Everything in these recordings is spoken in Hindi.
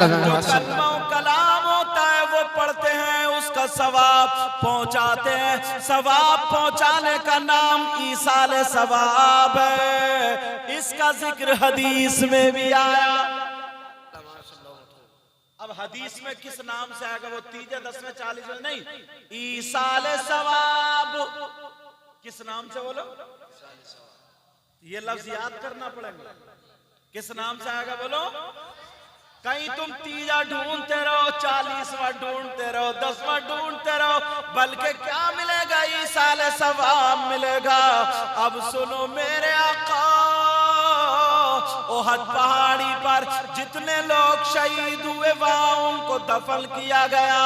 जो कलमा कलाम होता है वो पढ़ते हैं, उसका सवाब पहुंचाते हैं। सवाब पहुंचाने का नाम ईसाल सवाब है। इसका जिक्र हदीस में भी आया। अब हदीस में किस नाम से आएगा? वो 3 10 में 40 में नहीं, ईसाल सवाब। किस नाम से बोलो? ये लफ्ज याद करना पड़ेगा। किस नाम से आएगा बोलो? कहीं तुम 3 ढूंढते रहो, 40वां ढूंढते रहो, 10वां ढूंढते रहो, बल्कि क्या मिलेगा? ईसाल सवाब मिलेगा। अब सुनो मेरे आका, ओहद पहाड़ी पर जितने लोग शहीद हुए वहां उनको दफन किया गया,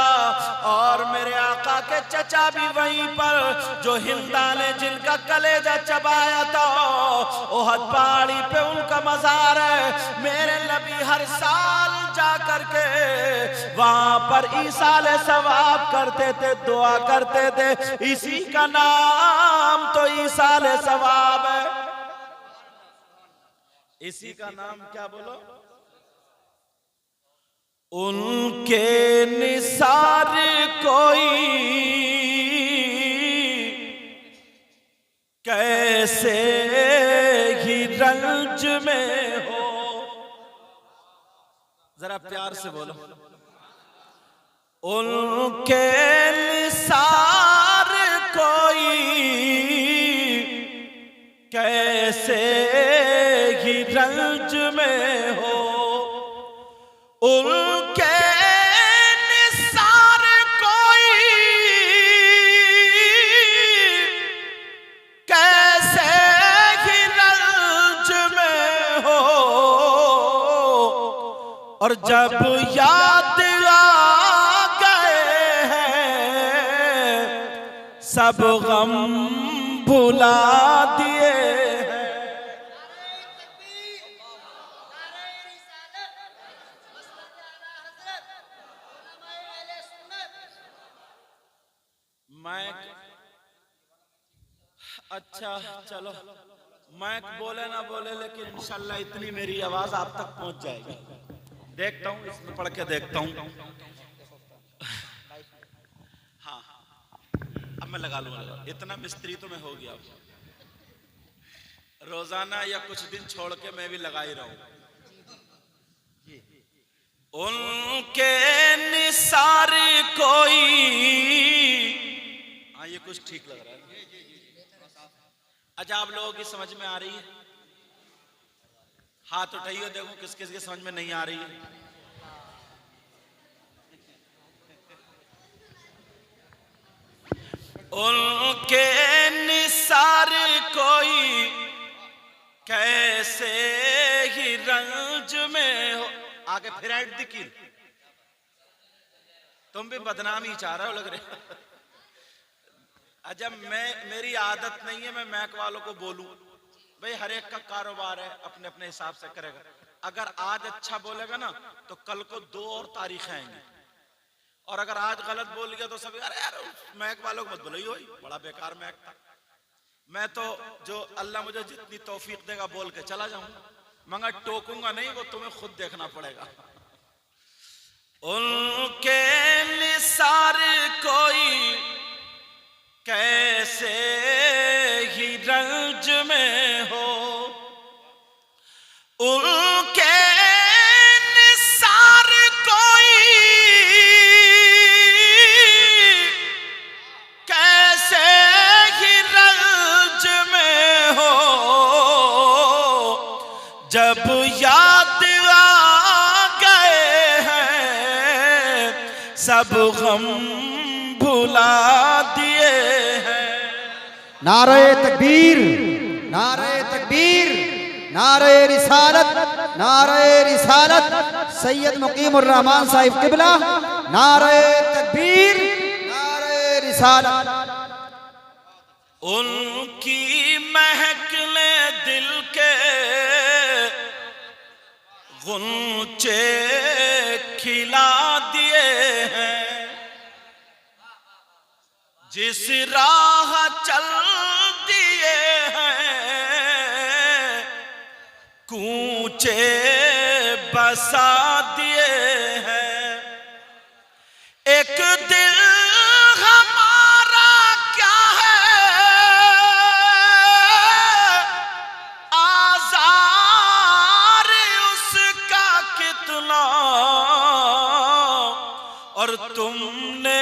और मेरे आका के चचा भी वहीं पर, जो हिंदा ने जिनका कलेजा चबाया था, ओहद पहाड़ी पे उनका मजार है। मेरे नबी हर साल जा करके वहां पर ईसाल सवाब करते थे, दुआ करते थे। इसी का नाम तो ईसाल सवाब है। इसी का नाम क्या बोलो? उनके निसार कोई कैसे ही रंज में हो। जरा प्यार से बोलो। उनके निसार कोई कैसे ही रंज में हो। उनके निसार कोई कैसे ही रंज में हो, और जब याद आ गए हैं सब गम भुला दिए हैं। मैं अच्छा चलो, मैं बोले ना बोले, लेकिन इंशाल्लाह इतनी मेरी आवाज आप तक पहुंच जाएगी। देखता हूँ, इसमें पढ़ के देखता हूँ। हाँ, अब मैं लगा लूंगा। इतना मिस्त्री तो मैं हो गया। रोजाना या कुछ दिन छोड़ के मैं भी लगा ही रहा हूं। उनके निसार कोई, हाँ ये कुछ ठीक लग रहा है। अच्छा, आप लोगों की समझ में आ रही है? हाथ उठाइए, देखो किस किस की समझ में नहीं आ रही है। उनके निसार कोई कैसे ही रंज में हो। आगे फिर ऐड दिखी। तुम भी बदनामी चाह रहे हो लग रहे। अच्छा, मेरी आदत नहीं है मैं मैक वालों को बोलूं। भाई हर एक का कारोबार है, अपने अपने हिसाब से करेगा। अगर आज अच्छा बोलेगा ना तो कल को 2 और तारीखें आएंगी, और अगर आज गलत बोल गया तो सब अरे यार मैक वालों को मत बोलो, ही बड़ा बेकार मैक था। मैं तो जो अल्लाह मुझे जितनी तौफीक देगा बोल के चला जाऊंगा, मगर टोकूंगा नहीं, वो तुम्हें खुद देखना पड़ेगा। उनके निसार कोई कैसे ही रंज में हो। उनके निसार कोई कैसे ही रंज में हो, जब याद आ गए हैं सब गम भुला दिए हैं। नारे तकबीर, नारे तकबीर, नारे रिसालत, नारे रिसालत, सैयद मुकीमुर रहमान साहिब किबला। नारे तकबीर, नारे रिसालत। उनकी महकले दिल के गुंचे खिला दिए हैं। जिस राह चल दिए हैं कूचे बसा दिए और तुमने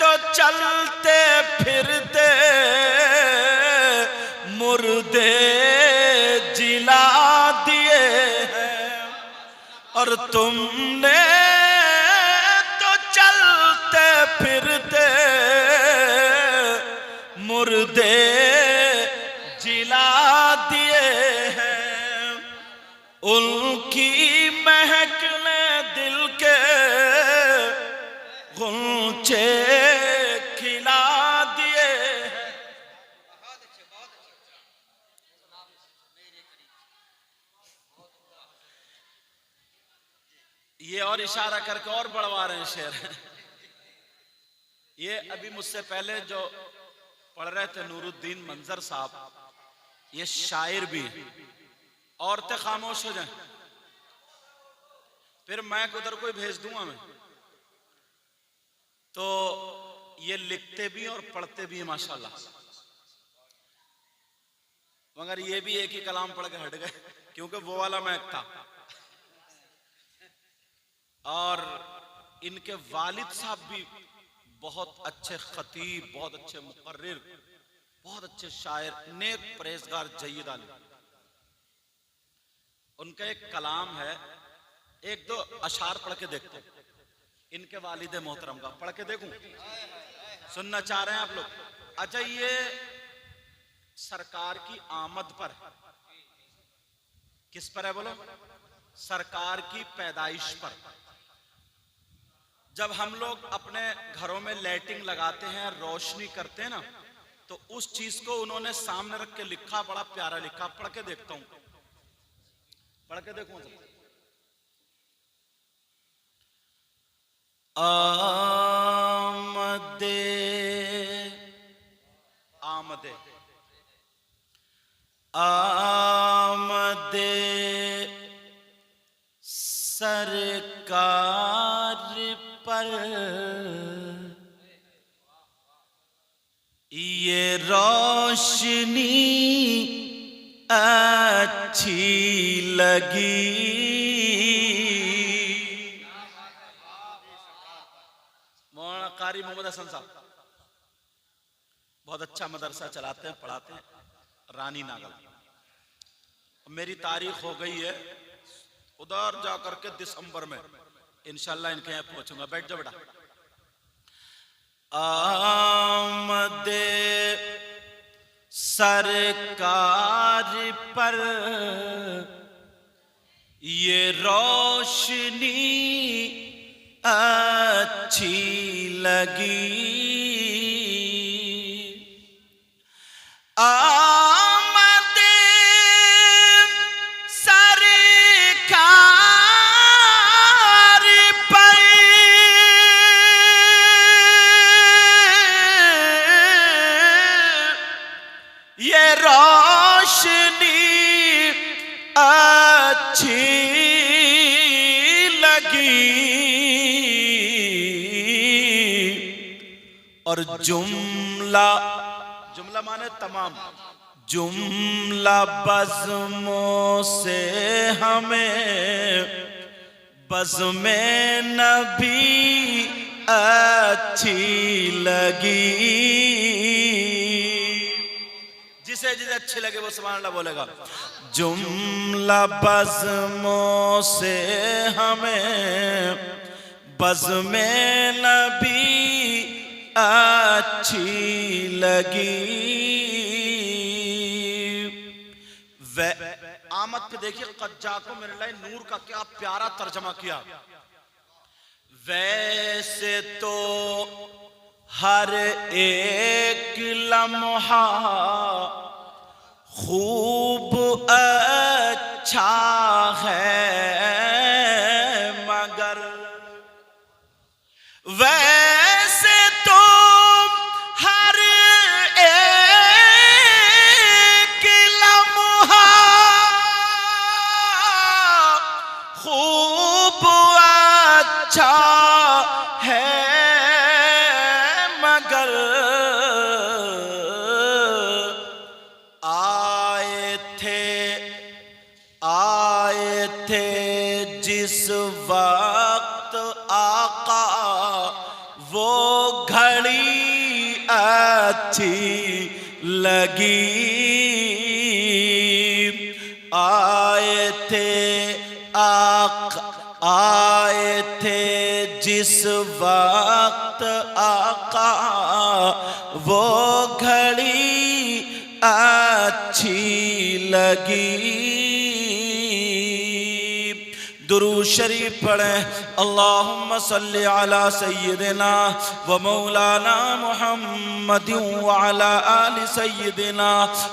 तो चलते फिरते मुर्दे जिला दिए हैं। और तुमने तो चलते फिरते मुर्दे जिला दिए हैं। उनकी महकने दिल के गुंचे खिला दिए हैं। ये और इशारा करके और बढ़वा रहे हैं शेर। ये अभी मुझसे पहले जो पढ़ रहे थे नूरुद्दीन मंजर साहब, ये शायर भी हैं। औरतें खामोश हो जाएं, फिर मैं उधर कोई भेज दूंगा मैं। तो ये लिखते भी और पढ़ते भी हैं माशाल्लाह। मगर ये भी एक ही कलाम पढ़ के हट गए, क्योंकि वो वाला मैं था। और इनके वालिद साहब भी बहुत अच्छे खतीब, बहुत अच्छे मुकर्रिर, बहुत अच्छे शायर, नेक परहेजगार जय्यद आलिम। उनका एक कलाम है, एक दो अशार पढ़ के देखते हैं इनके वालिद मोहतरम का, पढ़ के देखूं, सुनना चाह रहे हैं आप लोग? अच्छा, ये सरकार की आमद पर, किस पर है बोलो? सरकार की पैदाइश पर। जब हम लोग अपने घरों में लाइटिंग लगाते हैं, रोशनी करते हैं ना, तो उस चीज को उन्होंने सामने रख के लिखा, बड़ा प्यारा लिखा। पढ़ के देखता हूं, पढ़ के देखूं। आमदे आमदे आमदे सरकार पर ये रोशनी अच्छी लगी। मौलाना कारी मोहम्मद हसन साहब बहुत अच्छा मदरसा चलाते हैं, पढ़ाते हैं, रानी नागल। मेरी तारीख हो गई है, उधर जाकर के दिसंबर में इंशाल्लाह इनके यहाँ पहुंचूंगा। बैठ जाओ बेटा। आमदे सरकार पर ये रोशनी अच्छी लगी। और जुमला, जुमला माने तमाम, जुमला बज़्मों से हमें बज़्मे नबी अच्छी लगी। जिसे जिसे अच्छी लगे वो सुभान अल्लाह बोलेगा। जुमला बज़्मों से हमें बज़्मे नबी अच्छी लगी। आमद पे देखिए, कज्जाको मिनल्लाह नूर का क्या प्यारा तर्जमा किया। वैसे तो हर एक लम्हा खूब अच्छा है, मगर वैसे तो हर एक लम्हा खूब अच्छा है, मगर आए थे जिस वक्त आका वो घड़ी अच्छी लगी, आए थे जिस वक्त आका वो घड़ी अच्छी लगी। दुरूद शरीफ पढ़ें। अल्लाहुम्मा सल्ली अला सय्यिदिना व मौलाना मुहम्मदिन व अला आलि सय्यिदिना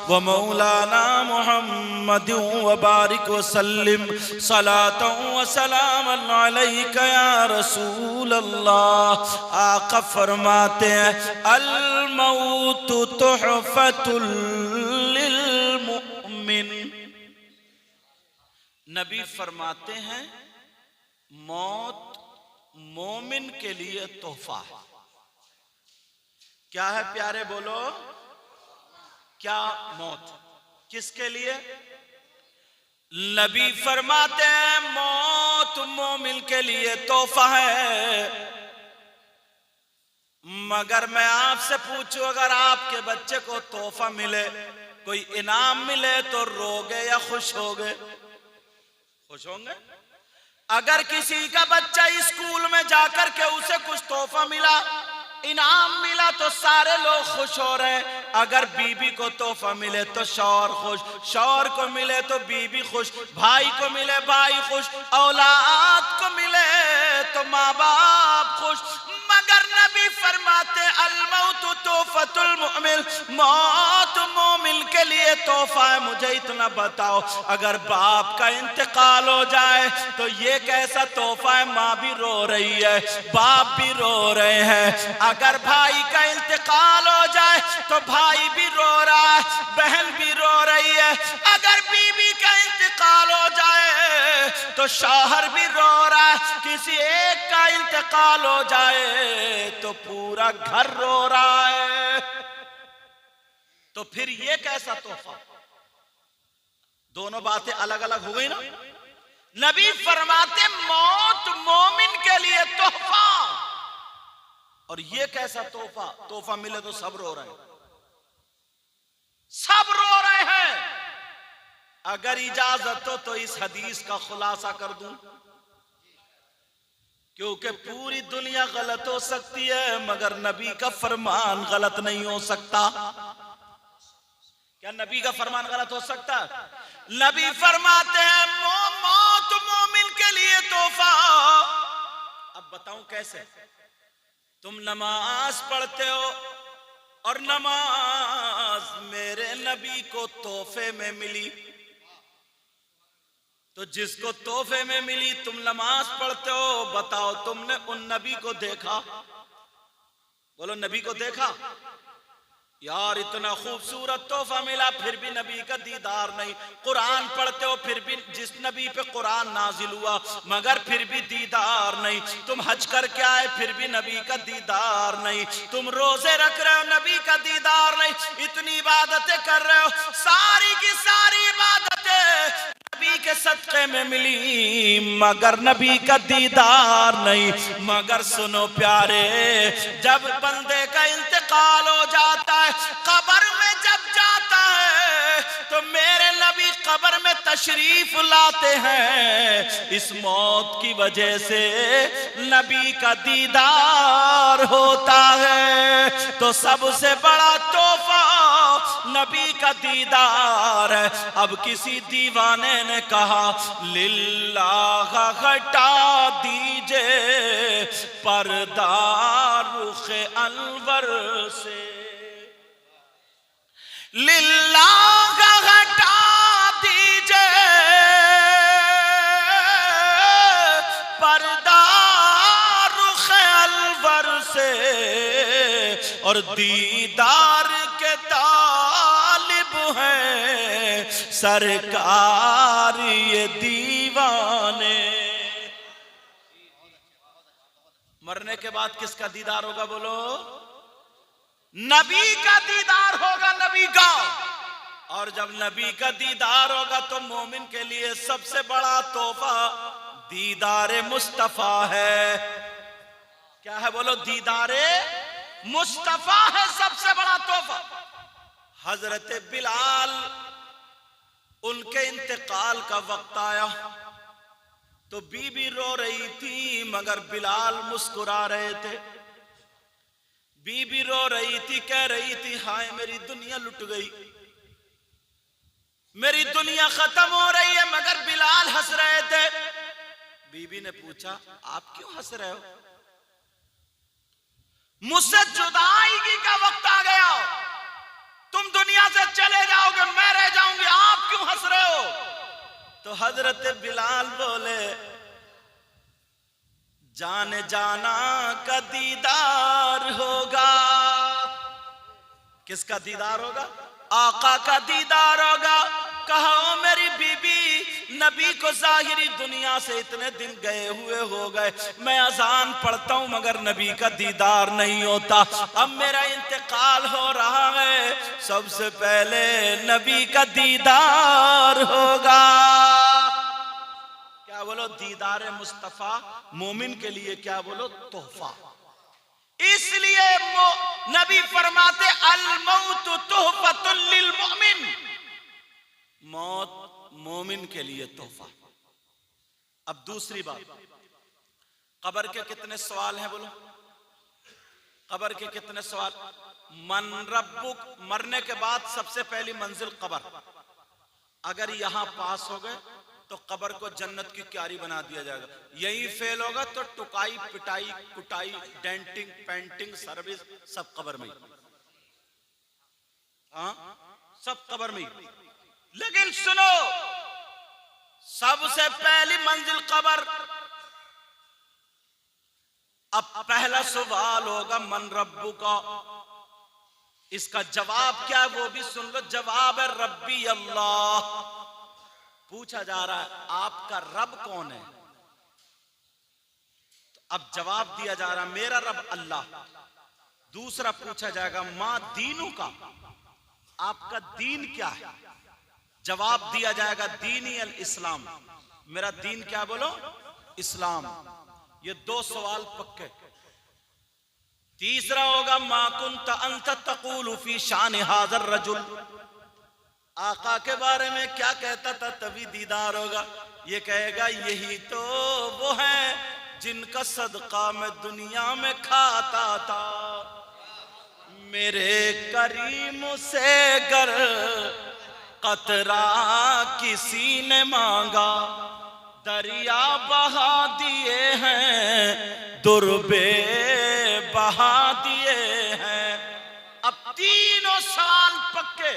व मौलाना मुहम्मदिन व बारिक व सल्लिम सलातन व सलामन अलैका या रसूल अल्लाह। आका फरमाते हैं अल मौत तुहफतुल लिल मुमिन। नबी फरमाते हैं मौत मोमिन के लिए तोहफा है। क्या है प्यारे बोलो, क्या मौत किसके लिए? नबी फरमाते हैं मौत मोमिन के लिए तोहफा है। मगर मैं आपसे पूछूं, अगर आपके बच्चे को तोहफा मिले, कोई इनाम मिले, तो रोगे या खुश होगे? खुश होंगे। अगर किसी का बच्चा स्कूल में जाकर के उसे कुछ तोहफा मिला, इनाम मिला, तो सारे लोग खुश हो रहे हैं। अगर बीबी को तोहफा मिले तो शौहर खुश, शौहर को मिले तो बीबी खुश, भाई को मिले भाई खुश, औलाद को मिले तो माँ बाप खुश। मगर नबी फरमाते अल मौत तोहफतुल मुमिन, मौत मोमिन के लिए तोहफा है। मुझे इतना बताओ, अगर बाप का इंतकाल हो जाए तो ये कैसा तोहफा है? माँ भी रो रही है, बाप भी रो रहे हैं। अगर भाई का इंतकाल हो जाए तो भाई भी रो रहा है, बहन भी रो रही है। अगर बीवी का इंतकाल हो जाए तो शौहर भी रो रहा है। किसी एक का इंतकाल हो जाए तो पूरा घर रो रहा है। तो फिर ये कैसा तोहफा? दोनों बातें अलग अलग हो गई ना। नबी फरमाते मौत मोमिन के लिए तोहफा, और ये कैसा तोहफा? तोहफा मिले तो सब रो रहे हैं, सब रो रहे हैं। अगर इजाजत हो तो इस हदीस का खुलासा कर दूं, क्योंकि पूरी दुनिया गलत हो सकती है मगर नबी का फरमान गलत नहीं हो सकता। क्या नबी का फरमान गलत हो सकता? नबी फरमाते हैं मौत मोमिन के लिए तोहफा। अब बताऊं कैसे? तुम नमाज पढ़ते हो और नमाज मेरे नबी को तोहफे में मिली, तो जिसको तोहफे में मिली तुम नमाज पढ़ते हो, बताओ तुमने उन नबी को देखा? बोलो नबी को देखा? यार इतना खूबसूरत तोहफा मिला फिर भी नबी का दीदार नहीं। कुरान पढ़ते हो फिर भी जिस नबी पे कुरान नाजिल हुआ मगर फिर भी दीदार नहीं। तुम हज करके आए फिर भी नबी का दीदार नहीं। तुम रोजे रख रहे हो नबी का दीदार नहीं। इतनी इबादतें कर रहे हो, सारी की सारी इबादतें नबी के सदक़े में मिली मगर नबी का दीदार नहीं। मगर सुनो प्यारे, जब बंदे का इंतकाल हो जाता है, कब्र में जब जाता है तो मेरे नबी कब्र में तशरीफ लाते हैं। इस मौत की वजह से नबी का दीदार होता है। तो सबसे बड़ा तोहफा नबी का दीदार है। अब किसी दीवाने ने कहा लिल्लाह हटा दीजिए पर्दा रुखे अनवर से, लिल्लाह हटा दीजिए पर्दा रुखे अनवर से, और दीदार के तालिब हैं सरकार ये दीवाने। मरने के बाद किसका दीदार होगा? बोलो नबी का दीदार होगा, नबी का। और जब नबी का दीदार होगा तो मोमिन के लिए सबसे बड़ा तोहफा दीदारे मुस्तफा है। क्या है बोलो? दीदारे मुस्तफा है सबसे बड़ा तोहफा। हजरत बिलाल, उनके इंतकाल का वक्त आया तो बीबी रो रही थी मगर बिलाल मुस्कुरा रहे थे। बीबी रो रही थी, कह रही थी हाय मेरी दुनिया लुट गई, मेरी दुनिया खत्म हो रही है, मगर बिलाल हंस रहे थे। बीबी ने पूछा आप क्यों हंस रहे हो? मुझसे जुदाई का वक्त आ गया, तुम दुनिया से चले जाओगे, मैं रह जाऊंगी, आप क्यों हंस रहे हो? तो हजरत बिलाल बोले जाने जाना का दीदार होगा। किसका दीदार होगा? आका का दीदार होगा। कहा ओ मेरी बीबी, नबी को जाहिरी दुनिया से इतने दिन गए हुए हो गए, मैं अजान पढ़ता हूं मगर नबी का दीदार नहीं होता। अब मेरा इंतकाल हो रहा है, सबसे पहले नबी का दीदार होगा। क्या बोलो? दीदार मुस्तफा मोमिन के लिए क्या बोलो? तोहफा। इसलिए नबी फरमाते अल मौत तोहफतुल लिल मोमिन, मौत मोमिन के लिए तोहफा। अब दूसरी बात, कब्र के कितने सवाल हैं बोलो? कब्र के कितने सवाल? मन रब्बुक, मरने के बाद सबसे पहली मंजिल कब्र। अगर यहां पास हो गए तो कब्र को जन्नत की क्यारी बना दिया जाएगा। यही फेल होगा तो टुकाई पिटाई कुटाई डेंटिंग पेंटिंग सर्विस सब कब्र में। हाँ, सब कब्र में। लेकिन सुनो, सबसे पहली मंजिल कब्र। अब पहला सवाल होगा मन रब्बु का। इसका जवाब क्या है वो भी सुन लो। जवाब है रब्बी अल्लाह। पूछा जा रहा है आपका रब कौन है? तो अब जवाब दिया जा रहा है मेरा रब अल्लाह। दूसरा पूछा जाएगा मां दीनू का, आपका दीन क्या है? जवाब दिया जाएगा दीनी अल इस्लाम, मेरा दीन क्या बोलो? इस्लाम। ये दो सवाल पक्के। तीसरा होगा मा कुंत अंत तकूलु फी शान हाज़र रजुल, आका के बारे में क्या कहता था? तभी दीदार होगा। ये कहेगा यही तो वो है जिनका सदका मैं दुनिया में खाता था। मेरे करीम से गर कतरा किसी ने मांगा, दरिया बहा दिए हैं, दुर्बे बहा दिए हैं। अब तीनों साल पक्के।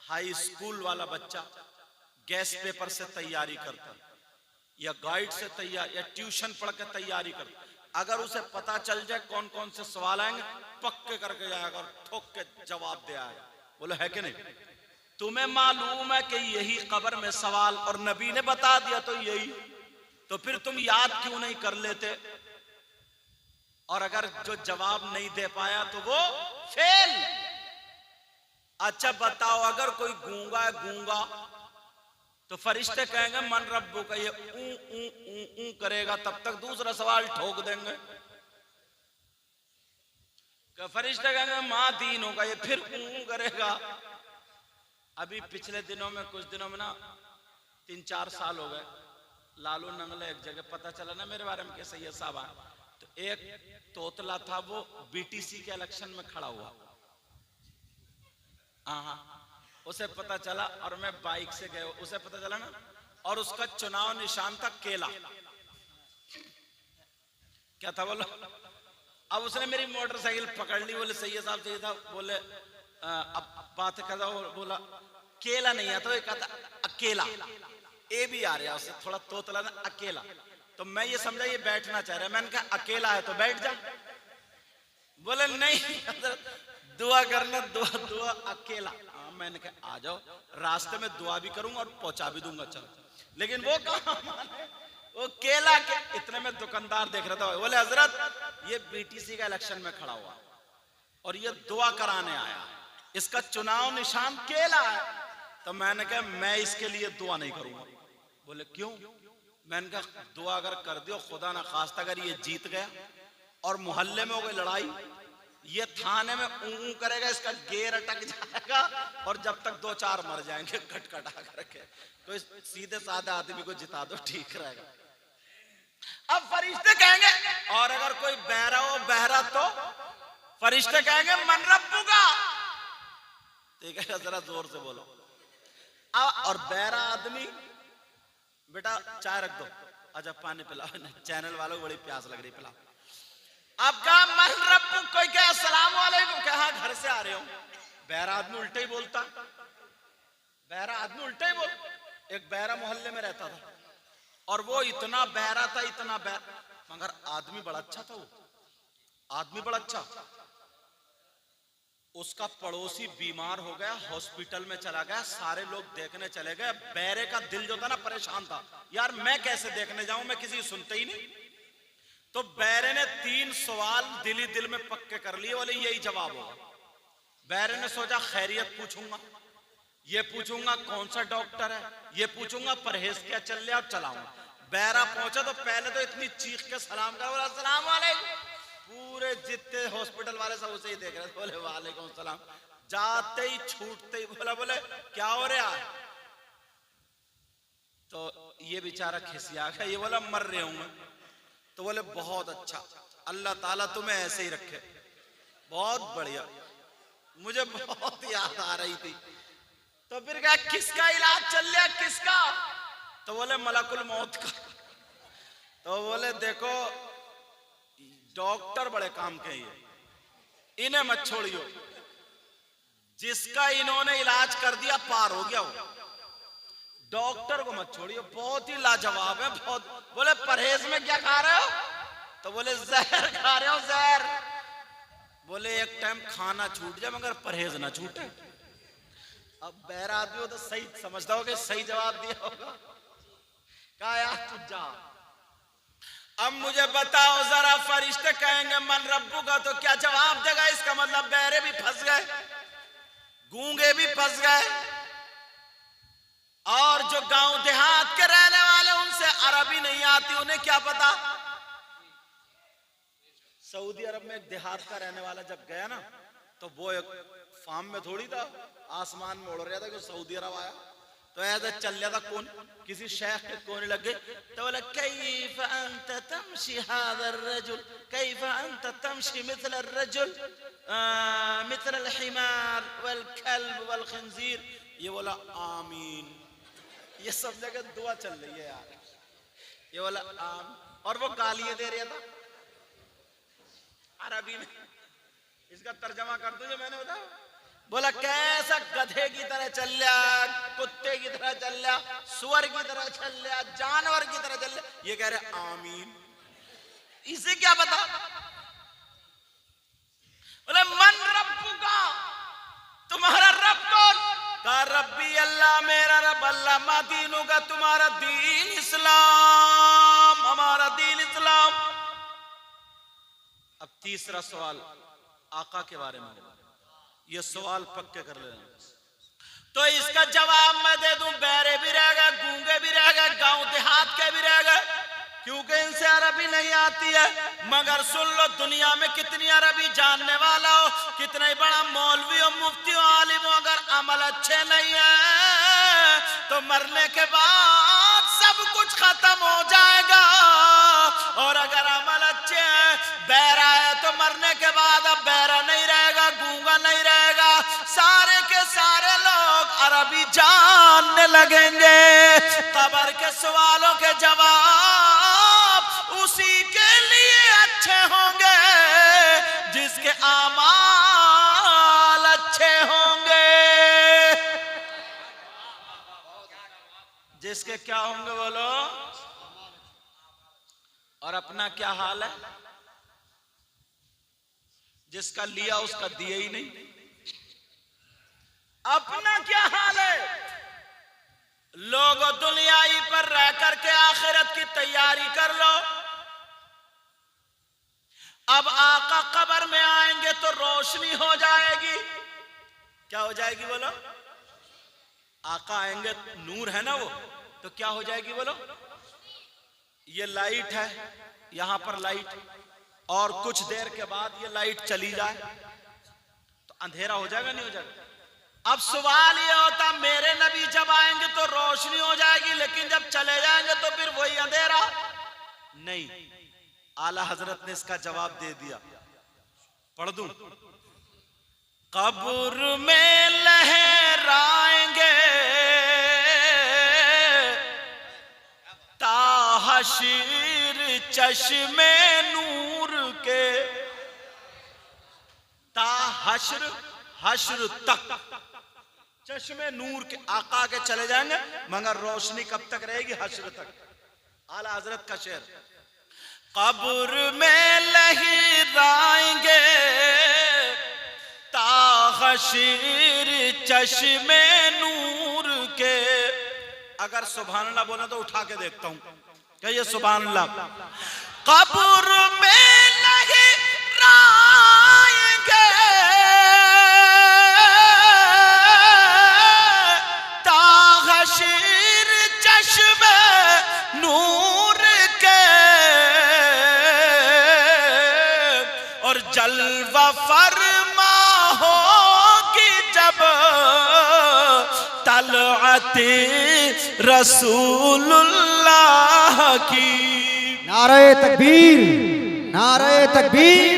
हाई स्कूल वाला बच्चा गैस पेपर से तैयारी करता या गाइड से तैयारी या ट्यूशन पढ़ के तैयारी करता, अगर उसे पता चल जाए कौन कौन से सवाल आएंगे पक्के करके जाएगा और ठोक के जवाब दे आएगा। बोलो है कि नहीं? तुम्हें मालूम है कि यही कब्र में सवाल और नबी ने बता दिया तो यही, तो फिर तुम याद क्यों नहीं कर लेते? और अगर जो जवाब नहीं दे पाया तो वो फेल। अच्छा बताओ, अगर कोई गूंगा है, गूंगा, तो फरिश्ते कहेंगे मन रब्बु का, ये ऊ करेगा तब तक दूसरा सवाल ठोक देंगे। फरिश्ते कहेंगे मां दीन होगा, ये फिर ऊ करेगा। अभी पिछले दिनों में, कुछ दिनों में ना 3-4 साल हो गए, लालू नंगले एक जगह पता चला ना मेरे बारे में कि सैयद साहब आए, तो एक तोतला था वो बीटीसी के इलेक्शन में खड़ा हुआ। हाँ, उसे पता चला और मैं बाइक से गया, उसे पता चला ना, और उसका चुनाव निशान था केला। क्या था बोलो? अब उसने मेरी मोटरसाइकिल पकड़ ली, बोले सैयद साहब, बोले अब बात कर, बोला केला नहीं आता, तो कहता अकेला, ए भी आ रहा उससे थोड़ा तोतला ना, अकेला। तो मैं ये समझा ये बैठना चाह रहा है, मैंने कहा अकेला है तो बैठ जा। बोले नहीं दुआ करना, दुआ अकेला। मैंने कहा आ जाओ, रास्ते में दुआ भी करूंगा और पहुंचा भी दूंगा, चलो। लेकिन वो कहा माने, वो केला के इतने में दुकानदार देख रहा था, बोले हजरत ये बीटीसी का इलेक्शन में खड़ा हुआ और ये दुआ कराने आया, इसका चुनाव निशान केला है। तो मैंने कहा मैं इसके लिए दुआ नहीं करूंगा। बोले क्यों? मैंने कहा दुआ अगर कर दियो, खुदा ना खास्ता अगर ये जीत गया और मोहल्ले में हो गई लड़ाई, ये थाने में ऊं करेगा, इसका गेर अटक जाएगा और जब तक 2-4 मर जाएंगे खटखटा करके, तो इस सीधे साधे आदमी को जिता दो, ठीक रहेगा। अब फरिश्ते कहेंगे, और अगर कोई बहरा हो बहरा तो फरिश्ते कहेंगे मन रब्बुका, ठीक है जरा जोर से बोलो। और बहरा आदमी बेटा चाय रख दो, अच्छा पानी पिलाओ, चैनल वालों को बड़ी प्यास लग रही, पिलाओ। अब कहा मन रब्बु, कोई कहे अस्सलाम वालेकुम, कहा घर से आ रहे हो। बहरा आदमी उल्टे ही बोलता, बहरा आदमी उल्टे ही बोल। एक बहरा मोहल्ले में रहता था और वो इतना बहरा था, इतना बहरा, मगर आदमी बड़ा अच्छा था, वो आदमी बड़ा अच्छा। उसका पड़ोसी बीमार हो गया, हॉस्पिटल में चला गया, सारे लोग देखने चले गए। बहरे का दिल जो था ना परेशान था, यार मैं कैसे देखने जाऊं, मैं किसी सुनते ही नहीं। तो बहरे ने 3 सवाल दिल ही दिल में पक्के कर लिए, बोले यही जवाब होगा। बहरे ने सोचा खैरियत पूछूंगा, ये पूछूंगा कौन सा डॉक्टर है, ये पूछूंगा परहेज क्या चल रहा है, अब चलाऊंगा। बहरा पहुंचा तो पहले तो इतनी चीख के सलाम करा, बोला अस्सलाम वालेकुम। पूरे जितने हॉस्पिटल वाले सब उसे ही देख रहे थे, बोले वालेकुम सलाम। जाते ही छूटते ही बोले क्या हो रहा है, तो ये बेचारा खिसिया गया, ये बोला मर रहे हूं मैं। तो बोले बहुत अच्छा, अल्लाह ताला तुम्हें ऐसे ही रखे, बहुत बढ़िया। मुझे बहुत याद आ रही थी। तो फिर क्या किसका इलाज चल रहा, किसका, तो बोले मलकुल मौत का। तो बोले देखो डॉक्टर बड़े काम के हैं, इन्हें मत छोड़ियो, जिसका इन्होंने इलाज कर दिया पार हो गया वो, डॉक्टर को मत छोड़ियो, बहुत ही लाजवाब है बहुत। बोले परहेज में क्या खा रहे हो, तो बोले जहर खा रहे हो, जहर। बोले एक टाइम खाना छूट जाए मगर परहेज ना छूटे। अब बहरा आदमी हो तो सही समझता हो कि सही जवाब दिया होगा, कहा यार तू जा। अब मुझे बताओ जरा, फरिश्ते कहेंगे मन रब्बू का, तो क्या जवाब देगा? इसका मतलब बहरे भी फंस गए, गूंगे भी फंस गए, और जो गांव देहात के रहने वाले उनसे अरबी नहीं आती, उन्हें क्या पता। सऊदी अरब में एक देहात का रहने वाला जब गया ना, तो वो एक फार्म में थोड़ी था, आसमान में उड़ रहा था कि सऊदी अरब आया। तो ऐसे चल रहा था, कौन किसी शेख के कोने लग गए, तो बोला कैफ अंत तमशी हादा अर्रजुल, कैफ अंत तमशी मिथल अर्रजुल मिथल अलहिमार वलकल्ब वलखंजीर। ये बोला आमीन, ये सब जगह दुआ चल रही है यार, ये बोला आमीन। और वो गालियां दे रहा था अरबी में, इसका तर्जमा कर दो जो मैंने बताया। बोला कैसा गधे की तरह चल रहा, कुत्ते की तरह चल रहा, सुअर की तरह चल रहा, जानवर की तरह चल रहा, ये कह रहे आमीन। इसे क्या पता। बोले मन रब्बुका, तुम्हारा रब कौन? कहा रब्बी अल्लाह, मेरा रब अल्लाह। मा दीनु का, तुम्हारा दीन इस्लाम, हमारा दीन इस्लाम। अब तीसरा सवाल आका के बारे में, ये सवाल पक्के कर लेना। तो इसका जवाब मैं दे दूं, बहरे भी रह गए, गूंगे भी रह गए, गांव देहात के भी रह गए, क्योंकि इनसे अरबी नहीं आती है। मगर सुन लो, दुनिया में कितनी अरबी जानने वाला हो, कितना ही बड़ा मौलवी हो, मुफ्ती हो, आलिम हो, अगर अमल अच्छे नहीं है तो मरने के बाद सब कुछ खत्म हो जाएगा। और अगर अमल अच्छे हैं, बहरा है तो मरने के बाद अब बहरा नहीं रहेगा, गूंगा नहीं रहेगा, सारे के सारे लोग अरबी जानने लगेंगे। कब्र के सवालों के जवाब उसी के लिए अच्छे होंगे जिसके आमाल अच्छे होंगे। जिसके क्या होंगे बोलो? और अपना क्या हाल है? जिसका लिया उसका दिया ही नहीं। अपना क्या हाल है? लोगों दुनियाई पर रह करके आखिरत की तैयारी कर लो। अब आका कब्र में आएंगे तो रोशनी हो जाएगी। क्या हो जाएगी बोलो? आका आएंगे, नूर है ना वो, तो क्या हो जाएगी बोलो? ये लाइट है, यहां पर लाइट, और कुछ देर के बाद ये लाइट चली जाए तो अंधेरा हो जाएगा, नहीं हो जाएगा? अब सवाल ये होता, मेरे नबी जब आएंगे तो रोशनी हो जाएगी, लेकिन जब चले जाएंगे तो फिर वही अंधेरा? नहीं। आला हजरत ने इसका जवाब दे दिया, पढ़ दूं? कब्र में लहराएंगे ताहशीर चश्मे नूर के, ताहश्र हश्र तक चश्मे नूर के आका के चले जाएंगे, मगर रोशनी कब तक रहेगी? हश्र तक। आला हजरत का शेर, कब्र में लहराएंगे ताहशीर चश्मे नूर के। अगर सुभान अल्लाह बोला तो उठा के देखता हूं, कहिए सुभान अल्लाह। कब्र में लहराएंगे ताहशीर चश्मे नूर के, और जलवा फरमा होगी जब तलअते रसूलुल्लाह की। नारे तकबीर, नारे तकबीर,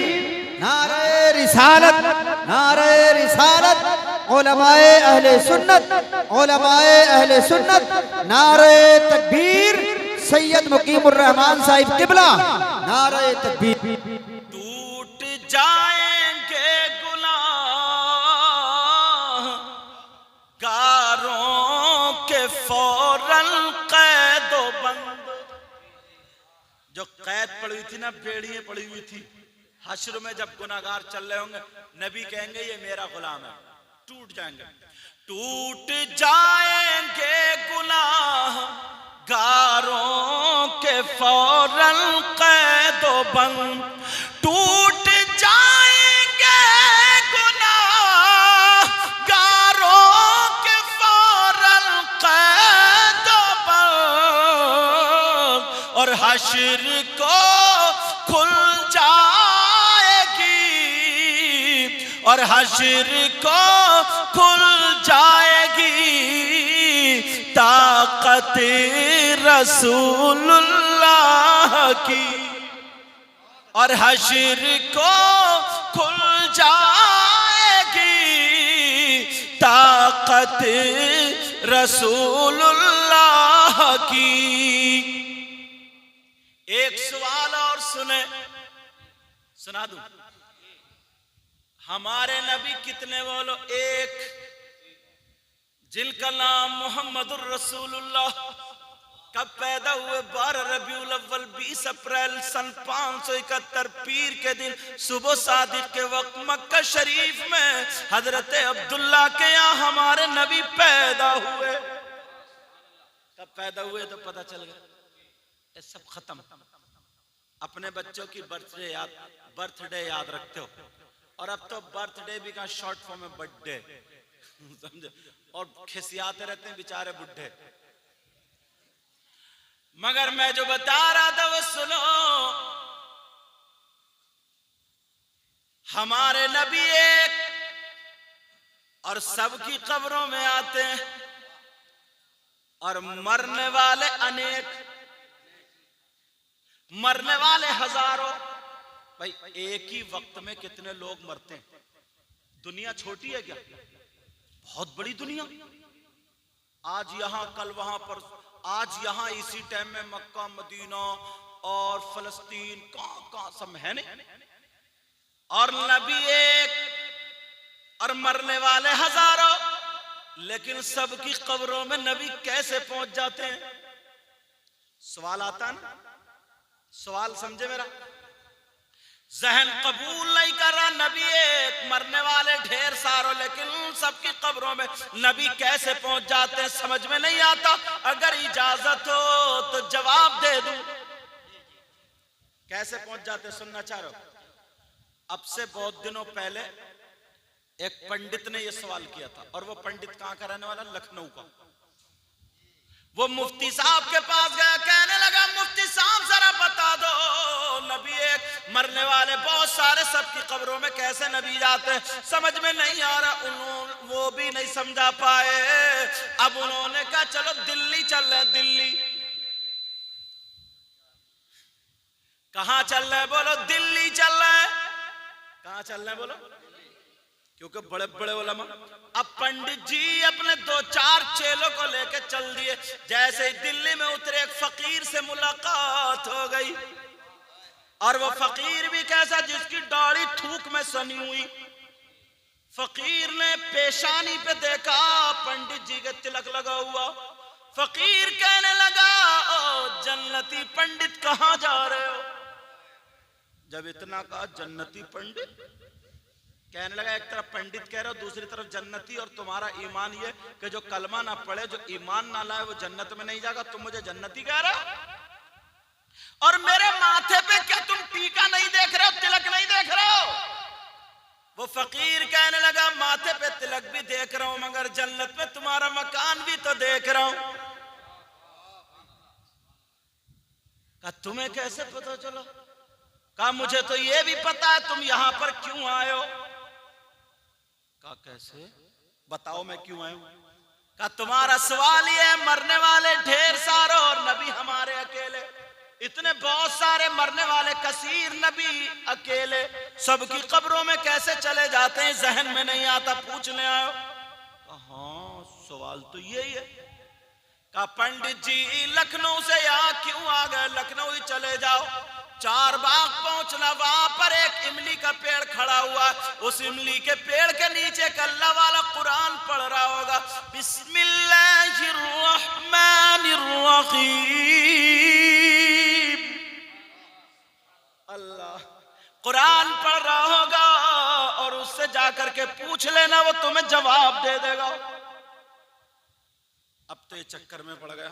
नारे रिसालत, नारे रिसालत, उलमाए अहले सुन्नत, उलमाए अहले सुन्नत, नारे तकबीर, सैयद मुकीमुर रहमान साहिब किबला, नारे तकबीर। टूट जाएंगे गुनाहगारों के फौरन कैदो बंद। जो कैद पड़ी हुई थी ना, बेड़ियां पड़ी हुई थी, हश्र में जब गुनाहगार चल रहे होंगे, नबी कहेंगे ये मेरा गुलाम है, टूट जाएंगे। टूट जाएंगे गुनाहगारों के फौरन कैदो बंद, टूट जाएंगे गुनाहगारों के फौरन कैदो बंद, और हश्र को खुल जाएगी, और हश्र को खुल जाएगी ताकत रसूलुल्लाह की, और हश्र को खुल जाएगी ताकत रसूलुल्लाह की। एक सवाल और सुना दूं? हमारे नबी कितने? बोलो। एक, जिनका नाम मोहम्मदुर रसूलुल्लाह, कब पैदा हुए? 12 रबीउल अव्वल 20 अप्रैल सन 571 पीर के दिन सुबह सादिक के वक्त मक्का शरीफ में हजरत अब्दुल्ला के यहाँ हमारे नबी पैदा हुए। कब पैदा हुए तो पता चल गया, ये सब खत्म। अपने बच्चों की बर्थडे याद रखते हो, और अब तो बर्थडे भी का शॉर्ट फॉर्म में बर्थडे, समझे? और खिसियाते रहते हैं बेचारे बुढ़े। मगर मैं जो बता रहा था वो सुनो। हमारे नबी एक, और सबकी कब्रों में आते हैं, और मरने वाले अनेक, मरने वाले हजारों। भाई एक ही वक्त में कितने लोग मरते हैं? दुनिया छोटी है क्या? बहुत बड़ी दुनिया। आज यहां, कल वहां पर, आज यहां इसी टाइम में मक्का मदीना और फलस्तीन कहां सब है नहीं। और नबी एक और मरने वाले हजारों, लेकिन सबकी कब्रों में नबी कैसे पहुंच जाते हैं? सवाल आता है ना? सवाल समझे मेरा? जहन कबूल नहीं कर रहा। नबी एक, मरने वाले ढेर सारों, लेकिन सबकी कब्रों में नबी कैसे पहुंच जाते हैं समझ में नहीं आता। अगर इजाजत हो तो जवाब दे दूं, कैसे पहुंच जाते सुनना चाह रहे हो? अब से बहुत दिनों पहले एक पंडित ने यह सवाल किया था, और वो पंडित कहां का रहने वाला? लखनऊ का। वो मुफ्ती साहब के पास गया, कहने लगा मुफ्ती साहब मरने वाले बहुत सारे, सबकी कब्रों में कैसे नबी जाते, समझ में नहीं आ रहा, वो भी नहीं समझा पाए। अब उन्होंने कहा चलो दिल्ली चल रहे। दिल्ली कहां चल रहे? बोलो दिल्ली चल रहे। कहां चल रहे बोलो? क्योंकि बड़े बड़े उलमा। अब पंडित जी अपने 2-4 चेलों को लेकर चल दिए। जैसे ही दिल्ली में उतरे, एक फकीर से मुलाकात हो गई, और वो फकीर भी कैसा, जिसकी दाढ़ी थूक में सनी हुई। फकीर ने पेशानी पे देखा पंडित जी के तिलक लगा हुआ। फकीर कहने लगा, ओ जन्नती पंडित कहां जा रहे हो? जब इतना कहा जन्नती पंडित, कहने लगा एक तरफ पंडित कह रहे हो, दूसरी तरफ जन्नती, और तुम्हारा ईमान ये कि जो कलमा ना पढ़े, जो ईमान ना लाए, वो जन्नत में नहीं जाएगा, तुम मुझे जन्नती कह रहे हो? और मेरे माथे पे क्या तुम टीका नहीं देख रहे हो, तिलक नहीं देख रहे हो? वो फकीर कहने लगा माथे पे तिलक भी देख रहा हूं, मगर जन्नत में तुम्हारा मकान भी तो देख रहा हूं। कहा तुम्हें कैसे पता चला? कहा मुझे तो ये भी पता है, तुम यहां पर क्यों आए हो? कहा कैसे? बताओ मैं क्यों आया हूं? कहा तुम्हारा सवाल ये है, मरने वाले ढेर सारे और नबी हमारे अकेले, इतने बहुत सारे मरने वाले कसीर नबी अकेले, सबकी कब्रों में कैसे चले जाते हैं, जहन में नहीं आता, पूछने आयो? हाँ सवाल तो यही है। कहा पंडित जी लखनऊ से यहाँ क्यों आ गए? लखनऊ ही चले जाओ। 4 बाग पहुंचना, वहां पर एक इमली का पेड़ खड़ा हुआ, उस इमली के पेड़ के नीचे एक अल्लाह वाला कुरान पढ़ रहा होगा, बिस्मिल्लाहिर्रहमानिर्रहीम, अल्लाह कुरान पढ़ रहा होगा, और उससे जाकर के पूछ लेना, वो तुम्हें जवाब दे देगा। अब तो ये चक्कर में पड़ गया।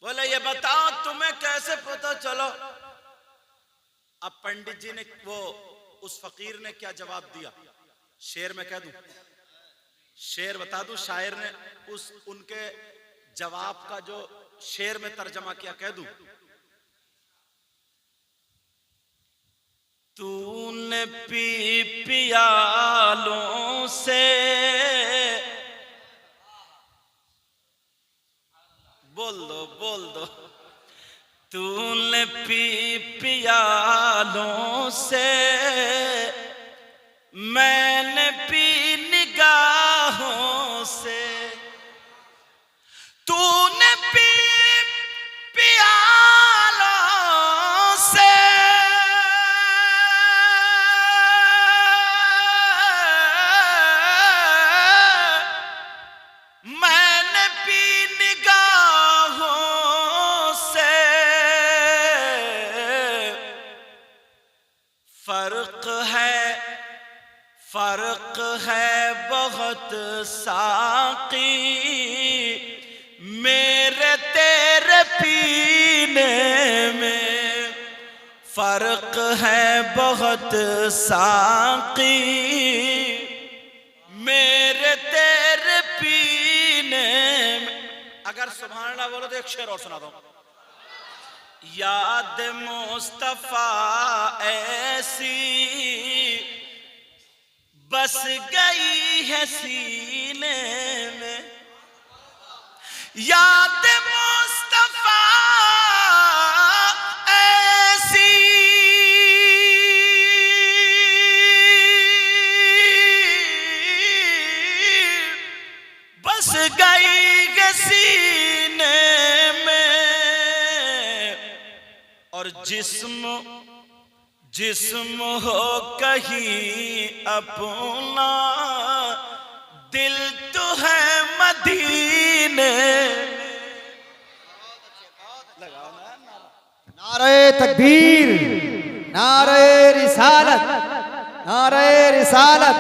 बोले ये बताओ तुम्हें कैसे पता चलो? अब पंडित जी ने, वो उस फकीर ने क्या जवाब दिया? शेर में कह दूं? शेर बता दूं? शायर ने उस उनके जवाब का जो शेर में तर्जमा किया, कह दूं? तूने पी पियालों से, बोल दो बोल दो, तूने पी पियालों से, मैंने पी निगाहों से, तूने पी पियालों से, मैंने पी निगाहों से, फर्क है बहुत साकी मेरे तेरे पीने में, फर्क है बहुत साकी मेरे तेरे पीने में। अगर सुभान अल्लाह बोलो तो एक शेर और सुना दो। याद मुस्तफा ऐसी बस गई है सीने में, याद मुस्तफा ऐसी बस गई है सीने में, और जिस्म हो कहीं अपना, दिल तो है मदीने। नारे तकबीर, नारे रिसालत, नारे रिसालत,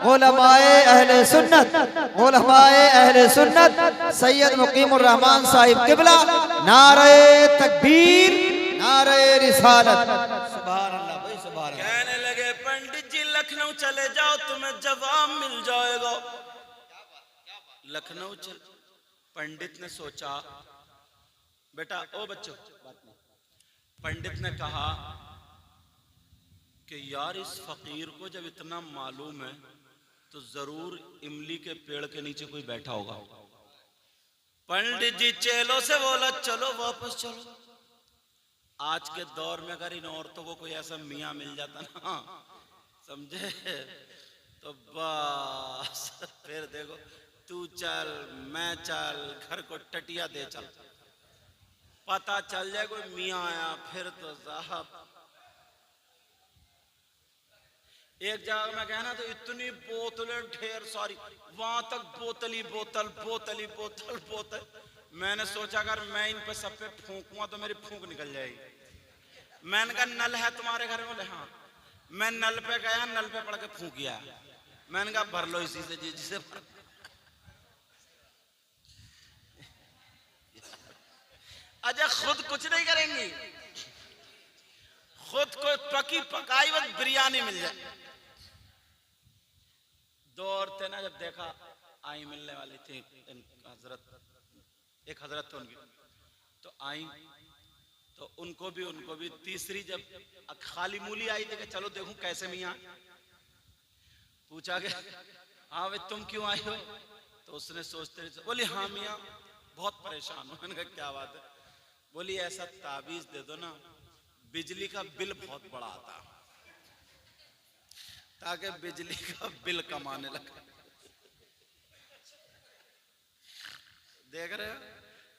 उलमाए अहले सुन्नत, उलमाए अहले सुन्नत, सैयद मुकीमुर रहमान साहिब किबला, नारे तकबीर, नारे रिसालत। सुभान अल्लाह भाई, सुभान अल्लाह। कहने लगे पंडित जी लखनऊ चले जाओ, तुम्हें जवाब मिल जाएगा। लखनऊ चल, पंडित ने सोचा, बेटा ओ बच्चों, पंडित ने कहा कि यार इस फकीर को जब इतना मालूम है तो जरूर इमली के पेड़ के नीचे कोई बैठा होगा। पंडित जी चेलों से बोला चलो वापस चलो। आज के दौर में अगर इन औरतों को कोई ऐसा मियाँ मिल जाता ना, समझे, तो बस फिर देखो, तू चल मैं चल, घर को टटिया दे चल, पता चल जाए कोई मियाँ आया फिर तो साहब। एक जगह मैं कहना तो इतनी बोतलें ढेर सारी, वहां तक बोतल ही बोतल, बोतल ही बोतल, बोतल। मैंने सोचा अगर मैं इन पे सब पे फूंकूंगा तो मेरी फूंक निकल जाएगी। मैंने कहा नल है तुम्हारे घर में? बोले हाँ। मैं नल पे गया, नल पे पड़ के फूंकिया। मैंने कहा भर लो इसी से, जिसे अच्छा खुद कुछ नहीं करेंगी, खुद को पकी पकाई बस बिरयानी मिल जाए। दो औरतें ना जब देखा आई मिलने वाली थी हजरत, एक हजरत तो उनकी तो आई, तो उनको भी तीसरी जब खाली मूली आई थी कि चलो देखूं कैसे मियाँ। पूछा गया हाँ भाई तुम क्यों आई हो? तो उसने सोचते बोली हाँ मियाँ बहुत परेशान हूं। मैंने कहा क्या बात है? बोली ऐसा ताबीज दे दो ना बिजली का बिल बहुत बड़ा आता, ताकि बिजली का बिल कमाने लगा। देख रहे हो,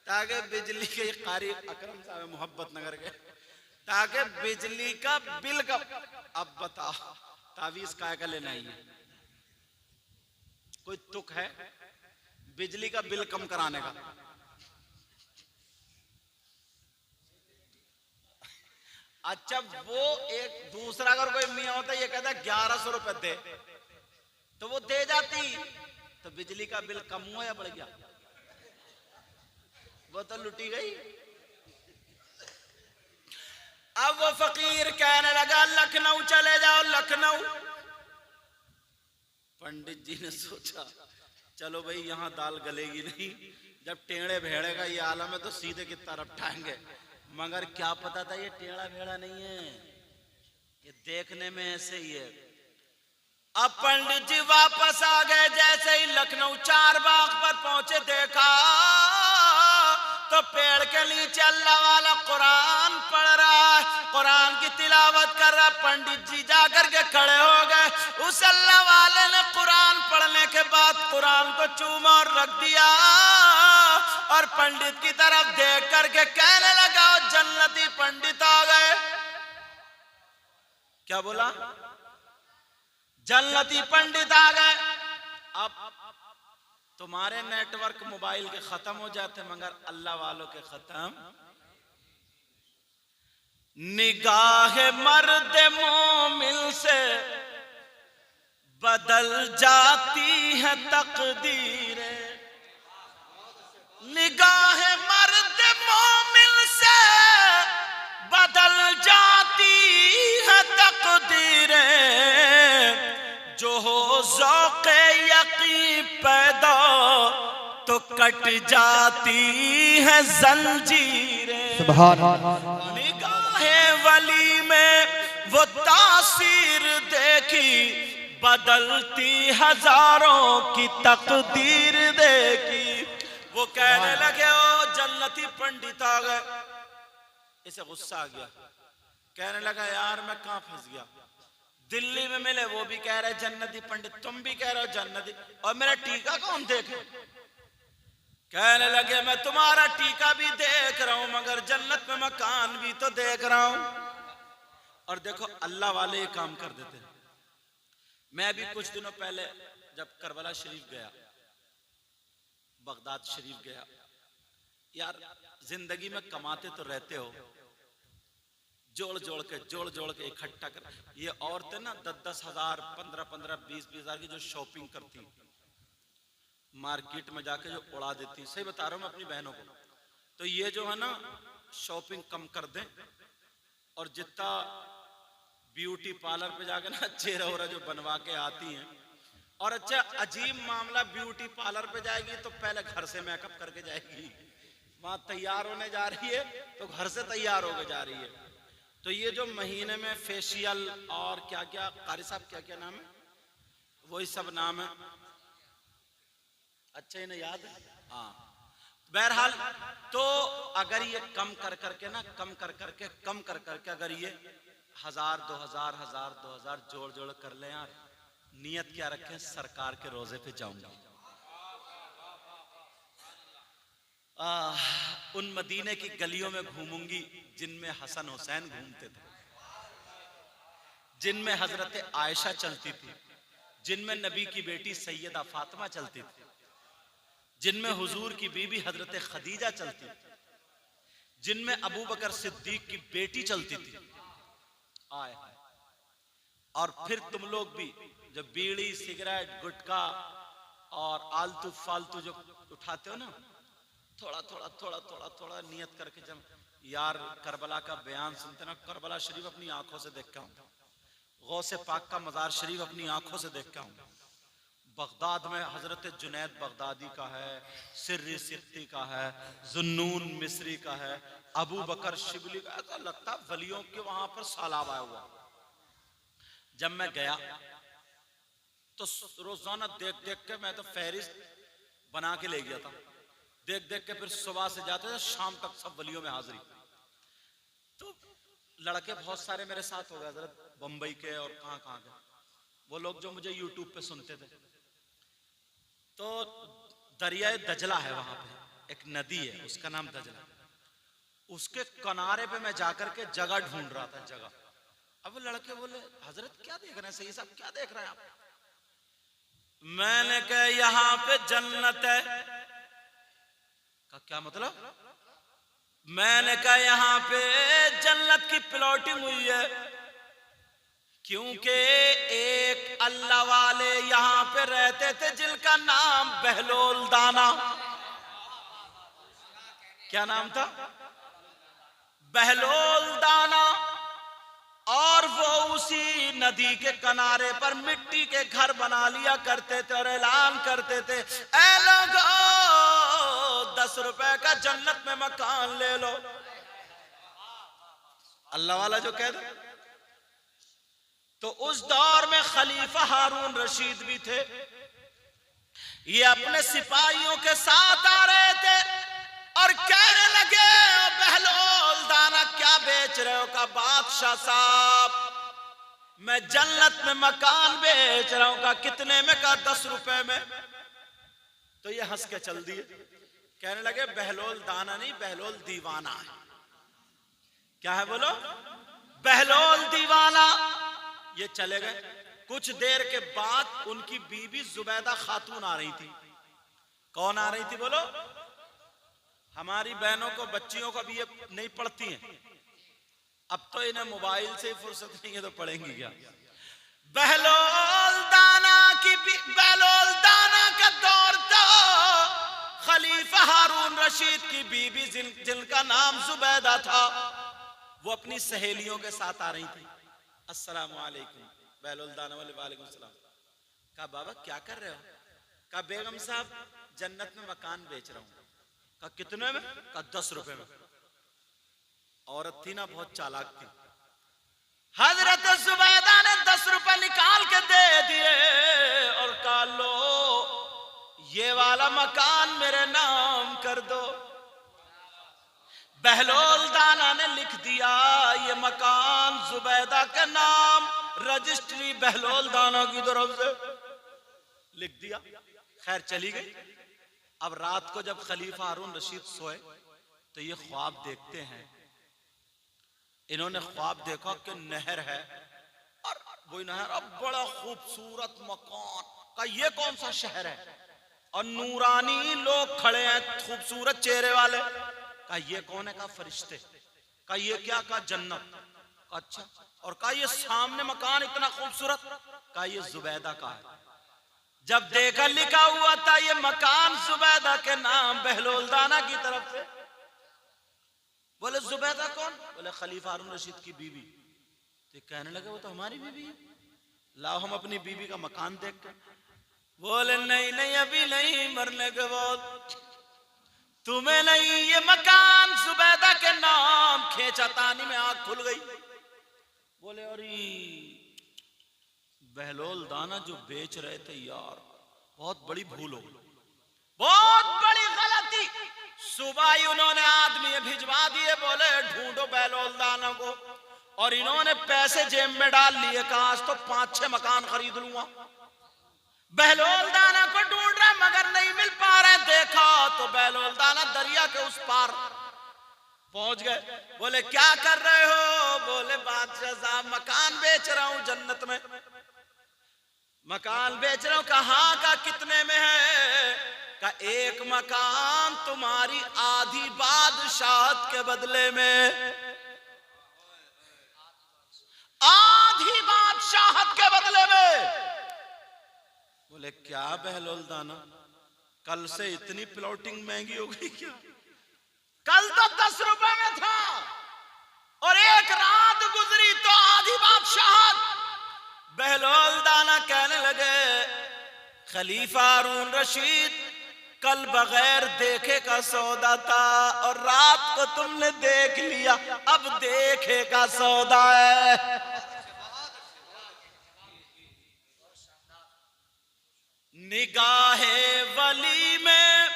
ताकि बिजली के कारी अकरम साहब मोहब्बत नगर के, ताकि बिजली का बिल का। अब बताओ तावीज काय का लेना ही है? कोई तुक है बिजली का बिल कम कराने का? अच्छा वो एक दूसरा अगर कोई मियाँ होता ये कहता 1100 रुपए दे, तो वो दे जाती, तो बिजली का बिल कम हुआ या बढ़ गया? वो तो लुटी गई। अब वो फकीर कहने लगा लखनऊ चले जाओ, लखनऊ। पंडित जी ने सोचा चलो भाई यहाँ दाल गलेगी नहीं, जब टेढ़े भेड़े का ये आलम है तो सीधे की तरफ ठाएंगे। मगर क्या पता था ये टेढ़ा भेड़ा नहीं है, ये देखने में ऐसे ही है। अब पंडित जी वापस आ गए, जैसे ही लखनऊ चार बाग पर पहुंचे देखा तो पेड़ के नीचे अल्लाह वाला कुरान पढ़ रहा है, कुरान की तिलावत कर रहा। पंडित जी जाकर के खड़े हो गए। उस अल्लाह वाले ने कुरान पढ़ने के बाद कुरान को चूमा और रख दिया और पंडित की तरफ देख करके कहने लगा जन्नती पंडित आ गए। क्या बोला? जन्नती पंडित आ गए। अब तुम्हारे नेटवर्क मोबाइल के खत्म हो जाते मगर अल्लाह वालों के खत्म। निगाह मर्द मोमिन से बदल जाती है तकदीरें, निगाह मर्द मोमिन से बदल जाती है तकदीरें, जो हो ज़ौक़े यक़ीन पैदा तो कट जाती है जंजीरें। सुभान अल्लाह। निगाहे वली में वो तासीर देखी, बदलती हजारों की तकदीर देखी। वो कहने लगे ओ जन्नती पंडित आ गए। इसे गुस्सा आ गया, कहने लगा यार मैं कहां फंस गया। दिल्ली में मिले वो भी कह रहे जन्नती पंडित, तुम भी कह रहे हो जन्नती, और मेरा टीका कौन देखे? कहने लगे मैं तुम्हारा टीका भी देख रहा हूं मगर जन्नत में मकान भी तो देख रहा हूं। और देखो अल्लाह वाले ये काम कर देते हैं। मैं भी कुछ दिनों पहले जब करबला शरीफ गया, बगदाद शरीफ गया, यार जिंदगी में कमाते तो रहते हो, जोड़ जोड़ के इकट्ठा कर। ये औरतें ना 10-10 हजार 15-15 20-20 हजार की जो शॉपिंग करती, मार्केट में जाके जो उड़ा देती, सही बता रहा हूं मैं अपनी बहनों को। तो ये जो है ना शॉपिंग कम कर दें और जितना ब्यूटी पार्लर पे जाके ना चेहरा वोरा जो बनवा के आती हैं। और अच्छा अजीब मामला, ब्यूटी पार्लर पे जाएगी तो पहले घर से मेकअप करके जाएगी, वहां तैयार होने जा रही है तो घर से तैयार होकर जा रही है। तो ये जो महीने में फेशियल और क्या क्या, कारी साहब क्या क्या नाम है, वही सब नाम है, अच्छा इन्हें याद है। हाँ, बहरहाल तो अगर ये कम कर करके ना, कम कर करके अगर ये 1000 2000 जोड़ जोड़ कर ले यार, नियत क्या रखें, सरकार के रोजे पे जाऊंगा। उन मदीने की गलियों में घूमूंगी जिनमें हसन हुसैन घूमते थे, जिनमें हजरत आयशा चलती थी, जिनमें नबी की बेटी सैयदा फातिमा चलती थी, जिनमें हुजूर की बीबी हजरत खदीजा चलती थी, जिनमें अबू बकर सिद्दीक की बेटी चलती थी। आए और फिर तुम लोग भी जब बीड़ी सिगरेट गुटखा और आलतू फालतू जो उठाते हो ना, थोड़ा थोड़ा थोड़ा थोड़ा थोड़ा नियत करके जब यार करबला का बयान सुनते ना, करबला शरीफ अपनी आंखों से देख के आऊं, गौसे पाक का मजार शरीफ अपनी आंखों से देख के आऊं, बगदाद में हजरत जुनैद बगदादी का है, सिर्री सिक्ती का है, जुन्नून मिस्री का है, अबू बकर शिबली का, ऐसा लगता वलियों के वहां पर सालाब आया हुआ। जब मैं गया तो रोजाना देख देख के मैं तो फहरिस्त बना के ले गया था, देख देख के फिर सुबह से जाते थे शाम तक सब वलियों में हाजिरी। तो लड़के बहुत सारे मेरे साथ हो गए हजरत, बंबई के और कहाँ कहाँ के, वो लोग जो मुझे यूट्यूब पे सुनते थे। तो दरियाए दजला है वहां पे, एक नदी है उसका नाम दजला, उसके किनारे पे मैं जाकर के जगह ढूंढ रहा था, जगह। अब वो लड़के बोले हजरत क्या देख रहे हैं, सही साहब क्या देख रहे हैं आप? मैंने कहा यहाँ पे जन्नत है। का क्या मतलब? मैंने कहा यहाँ पे जन्नत की प्लॉटिंग हुई है, क्योंकि एक अल्लाह वाले यहां पे रहते थे जिनका नाम बहलोल दाना। क्या नाम था? बहलोल दाना। और वो उसी नदी के किनारे पर मिट्टी के घर बना लिया करते थे और ऐलान करते थे, ऐ लोगो 10 रुपए का जन्नत में मकान ले लो। अल्लाह वाला जो कह दे। तो उस दौर में खलीफा हारून रशीद भी थे, ये अपने सिपाहियों के साथ आ रहे थे और कहने लगे बहलोल दाना क्या बेच रहे हो? का बादशाह साहब मैं जन्नत में मकान बेच रहा हूं। का कितने में? का 10 रुपए में। तो ये हंस के चल दिए, कहने लगे बहलोल दाना नहीं, बहलोल दीवाना है। क्या है बोलो? बहलोल दीवाना। ये चले गए। कुछ देर के बाद उनकी बीबी जुबैदा खातून आ रही थी। कौन आ रही थी बोलो? हमारी बहनों को, बच्चियों को भी ये नहीं पढ़ती हैं, अब तो इन्हें मोबाइल से ही फुर्सत नहीं है तो पढ़ेंगी क्या? बहलोल दाना की, बहलोल दाना का दौर था। खलीफा हारून रशीद की बीबी जिनका नाम जुबैदा था, वो अपनी सहेलियों के साथ आ रही थी। अस्सलामु अलैकुम। बहलोल दाना वाले वालेकुम सलाम। कहा बाबा क्या कर रहे हो? कहा बेगम साहब जन्नत में मकान बेच रहा हूं। कहा कितने में? कहा 10 रुपए में। औरत थी ना, बहुत चालाक थी। हजरत जुबैदा ने 10 रुपए निकाल के दे दिए और कहा लो ये वाला मकान मेरे नाम कर दो। बहलोल दाना ने लिख दिया ये मकान जुबैदा के नाम, रजिस्ट्री बहलोल दाना की तरफ से लिख दिया। खैर चली गई। अब रात को जब खलीफा हारून रशीद सोए तो ये ख्वाब देखते हैं। इन्होंने ख्वाब देखा कि नहर है और वो नहर, अब बड़ा खूबसूरत मकान। का ये कौन सा शहर है? और नूरानी लोग खड़े हैं, खूबसूरत चेहरे वाले। का ये कौन है? का फरिश्ते। का ये क्या? का जन्नत। का अच्छा। और का ये सामने मकान इतना खूबसूरत? का ये जुबैदा का है। जब देखा लिखा हुआ था ये मकान जुबैदा के नाम, बहलोल दाना की तरफ से। बोले जुबैदा कौन? बोले खलीफा हारून रशीद की बीवी। तो कहने लगे वो तो हमारी बीवी है, लाओ हम अपनी बीवी का मकान देख के। बोले नहीं नहीं अभी नहीं, मरने के बाद। तुम्हें नहीं, ये मकान जुबैदा के नाम। खींचा तानी में आंख खुल गई। बोले अरे बहलोल दाना जो बेच रहे थे यार, बहुत बड़ी भूल हो गई, बहुत बड़ी गलती। सुबह ही उन्होंने आदमी भिजवा दिए, बोले ढूंढो बहलोल दाना को, और इन्होंने पैसे जेब में डाल लिए, कहा आज तो 5-6 मकान खरीद लूंगा। बहलोल दाना को ढूंढ रहे मगर नहीं मिल पा रहे। देखा तो बहलोल दाना दरिया के उस पार पहुंच गए। बोले क्या कर रहे हो? बोले बादशाह साहब मकान बेच रहा हूं जन्नत में, मकान बेच रहा हूं। कहाँ का, कितने में है? का एक मकान तुम्हारी आधी बादशाहत के बदले में, आधी बादशाहत के बदले में। बोले क्या बहलोल दाना, कल से इतनी प्लॉटिंग महंगी हो गई क्या? कल तो 10 रुपए में था और एक रात गुजरी तो आधी बादशाहत। बहलोल दाना कहने लगे खलीफा हारून रशीद, कल बगैर देखे का सौदा था और रात को तुमने देख लिया, अब देखे का सौदा है। निगाहे वली में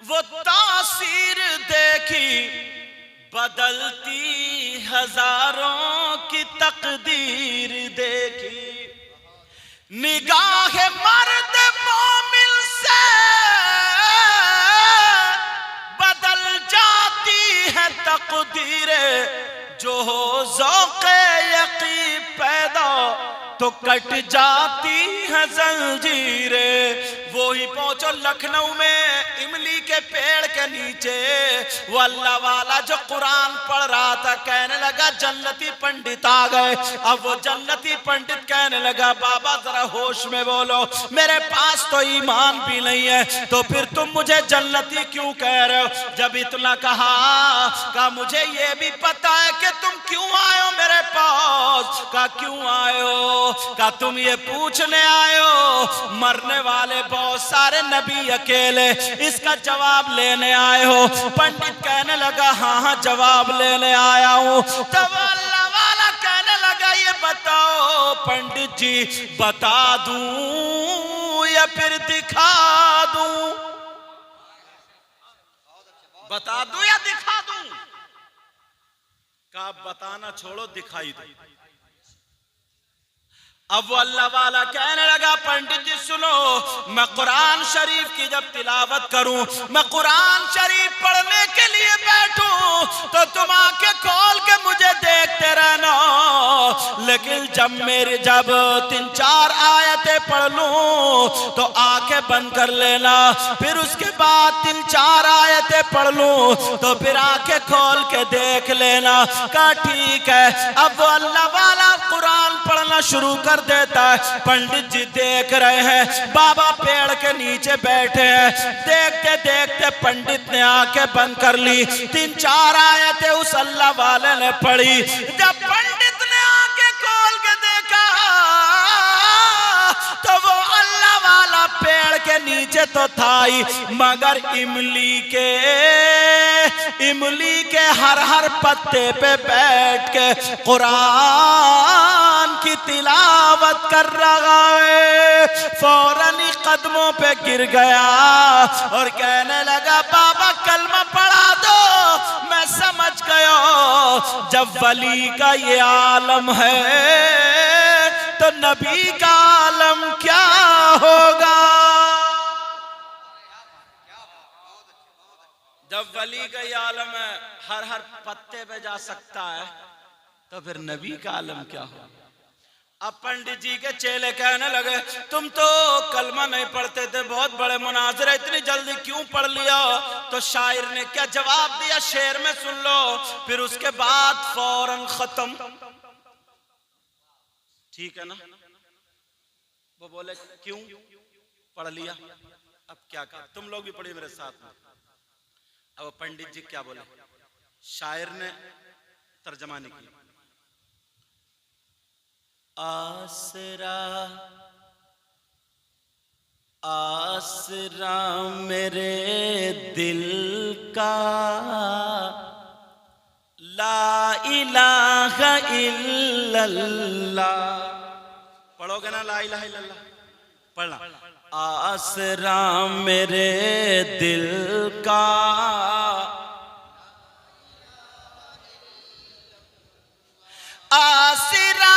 वो तासीर देखी, बदलती हजारों की तकदीर देखी। निगाहे मर्द मोमिन से बदल जाती है तकदीरें, जो हो ज़ौक़े यक़ीन पैदा तो कट जाती है जंजीरें। वो ही पहुंचो लखनऊ में इमली के पेड़ के नीचे, वो अल्लाह वाला जो कुरान पढ़ रहा था कहने लगा जन्नती पंडित आ गए। अब वो जन्नती पंडित कहने लगा बाबा जरा होश में बोलो, मेरे पास तो ईमान भी नहीं है, तो फिर तुम मुझे जन्नती क्यों कह रहे हो? जब इतना कहा मुझे ये भी पता है कि तुम क्यों आए हो मेरे पास। क्यों आए हो? तुम ये पूछने आए हो मरने वाले बहुत सारे नबी अकेले, इसका जवाब लेने आए हो? पंडित कहने लगा हाँ हाँ जवाब लेने आया हूं। तब अल्लाह वाला कहने लगा ये बताओ पंडित जी, बता दूं या फिर दिखा दूं? बता दूं या दिखा दूं? कहा बताना छोड़ो, दिखाई दो। अब वो अल्लाह वाला कहने लगा पंडित जी सुनो, मैं कुरान शरीफ की जब तिलावत करूं, मैं कुरान शरीफ पढ़ने के लिए बैठूं तो तुम आंखें खोल के मुझे देखते रहना, लेकिन जब 3-4 आयतें पढ़ लूं तो आंखें बंद कर लेना, फिर उसके बाद 3-4 आयतें पढ़ लूं तो फिर आंखें खोल के देख लेना। कहा ठीक है। अब वो अल्लाह वाला कुरान पढ़ना शुरू कर देता है। पंडित जी देख रहे हैं, बाबा पेड़ के नीचे बैठे हैं। देखते देखते पंडित ने आंखें बंद कर ली, 3-4 आयतें उस अल्लाह वाले ने पढ़ी। जब पंडित ने आंखें खोल के देखा तो वो अल्लाह वाला पेड़ के नीचे तो था ही, मगर इमली के हर पत्ते पे बैठ के कुरान की तिलावत कर रहा है। फौरन ही कदमों पे गिर गया और कहने लगा बाबा कलमा पढ़ा दो। मैं समझ गया जब वली का ये आलम है तो नबी का आलम क्या होगा। जब वली का ये आलम है हर पत्ते पे जा सकता है, तो फिर नबी का आलम क्या होगा। अब पंडित जी के चेले कहने लगे तुम तो कलमा नहीं पढ़ते थे, बहुत बड़े मुनाज़िर, इतनी जल्दी क्यों पढ़ लिया? तो शायर ने क्या जवाब दिया शेर में सुन लो, फिर उसके बाद फौरन खत्म। ठीक है ना? वो बोले क्यों पढ़ लिया, अब क्या कर? तुम लोग भी पढ़िए मेरे साथ में। अब पंडित जी क्या बोले, शायर ने तर्जमा नहीं किया। आसरा मेरे दिल का ला इलाहा इल्लल्लाह। पढ़ोगे ना ला इलाहा इल्लल्लाह? पढ़ना। आसरा मेरे दिल का, आसरा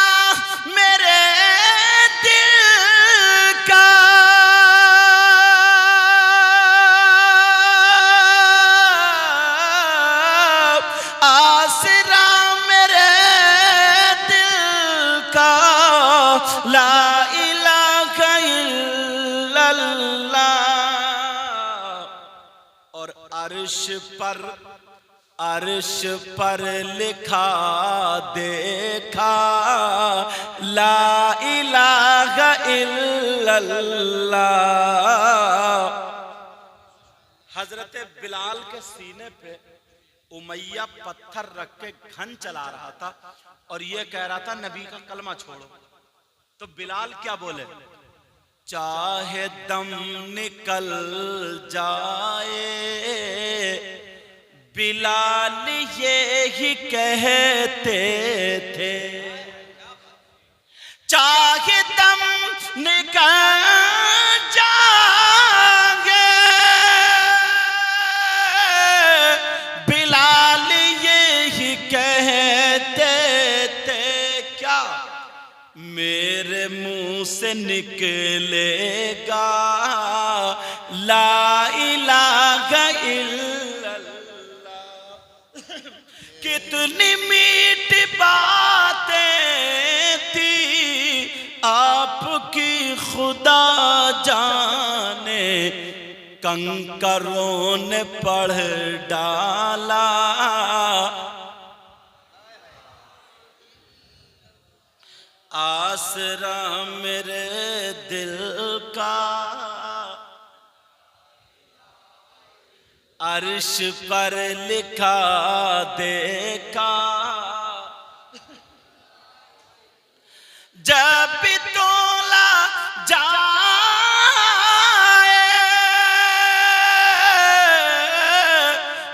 मेरे दिल का, आसरा मेरे दिल का, ला इलाहा इल्लल्लाह। और अर्श पर लिखा देखा, ला इलाहा इल्लल्लाह। हजरत बिलाल के सीने पे उमैया पत्थर रख के घन चला रहा था और ये कह रहा था नबी का कलमा छोड़ो। तो बिलाल क्या बोले? चाहे दम निकल जाए, बिलाल ये ही कहते थे, चाहे दम निकल जाए, बिलाल ये ही कहते थे। क्या? मेरे मुंह से निकलेगा ला इलाहा इल्लल्लाह। कितनी मीठी बातें थी आपकी खुदा जाने, कंकरों ने पढ़ डाला। आसरा मेरे दिल का, अर्श पर लिखा देखा, जब भी तोला जाए,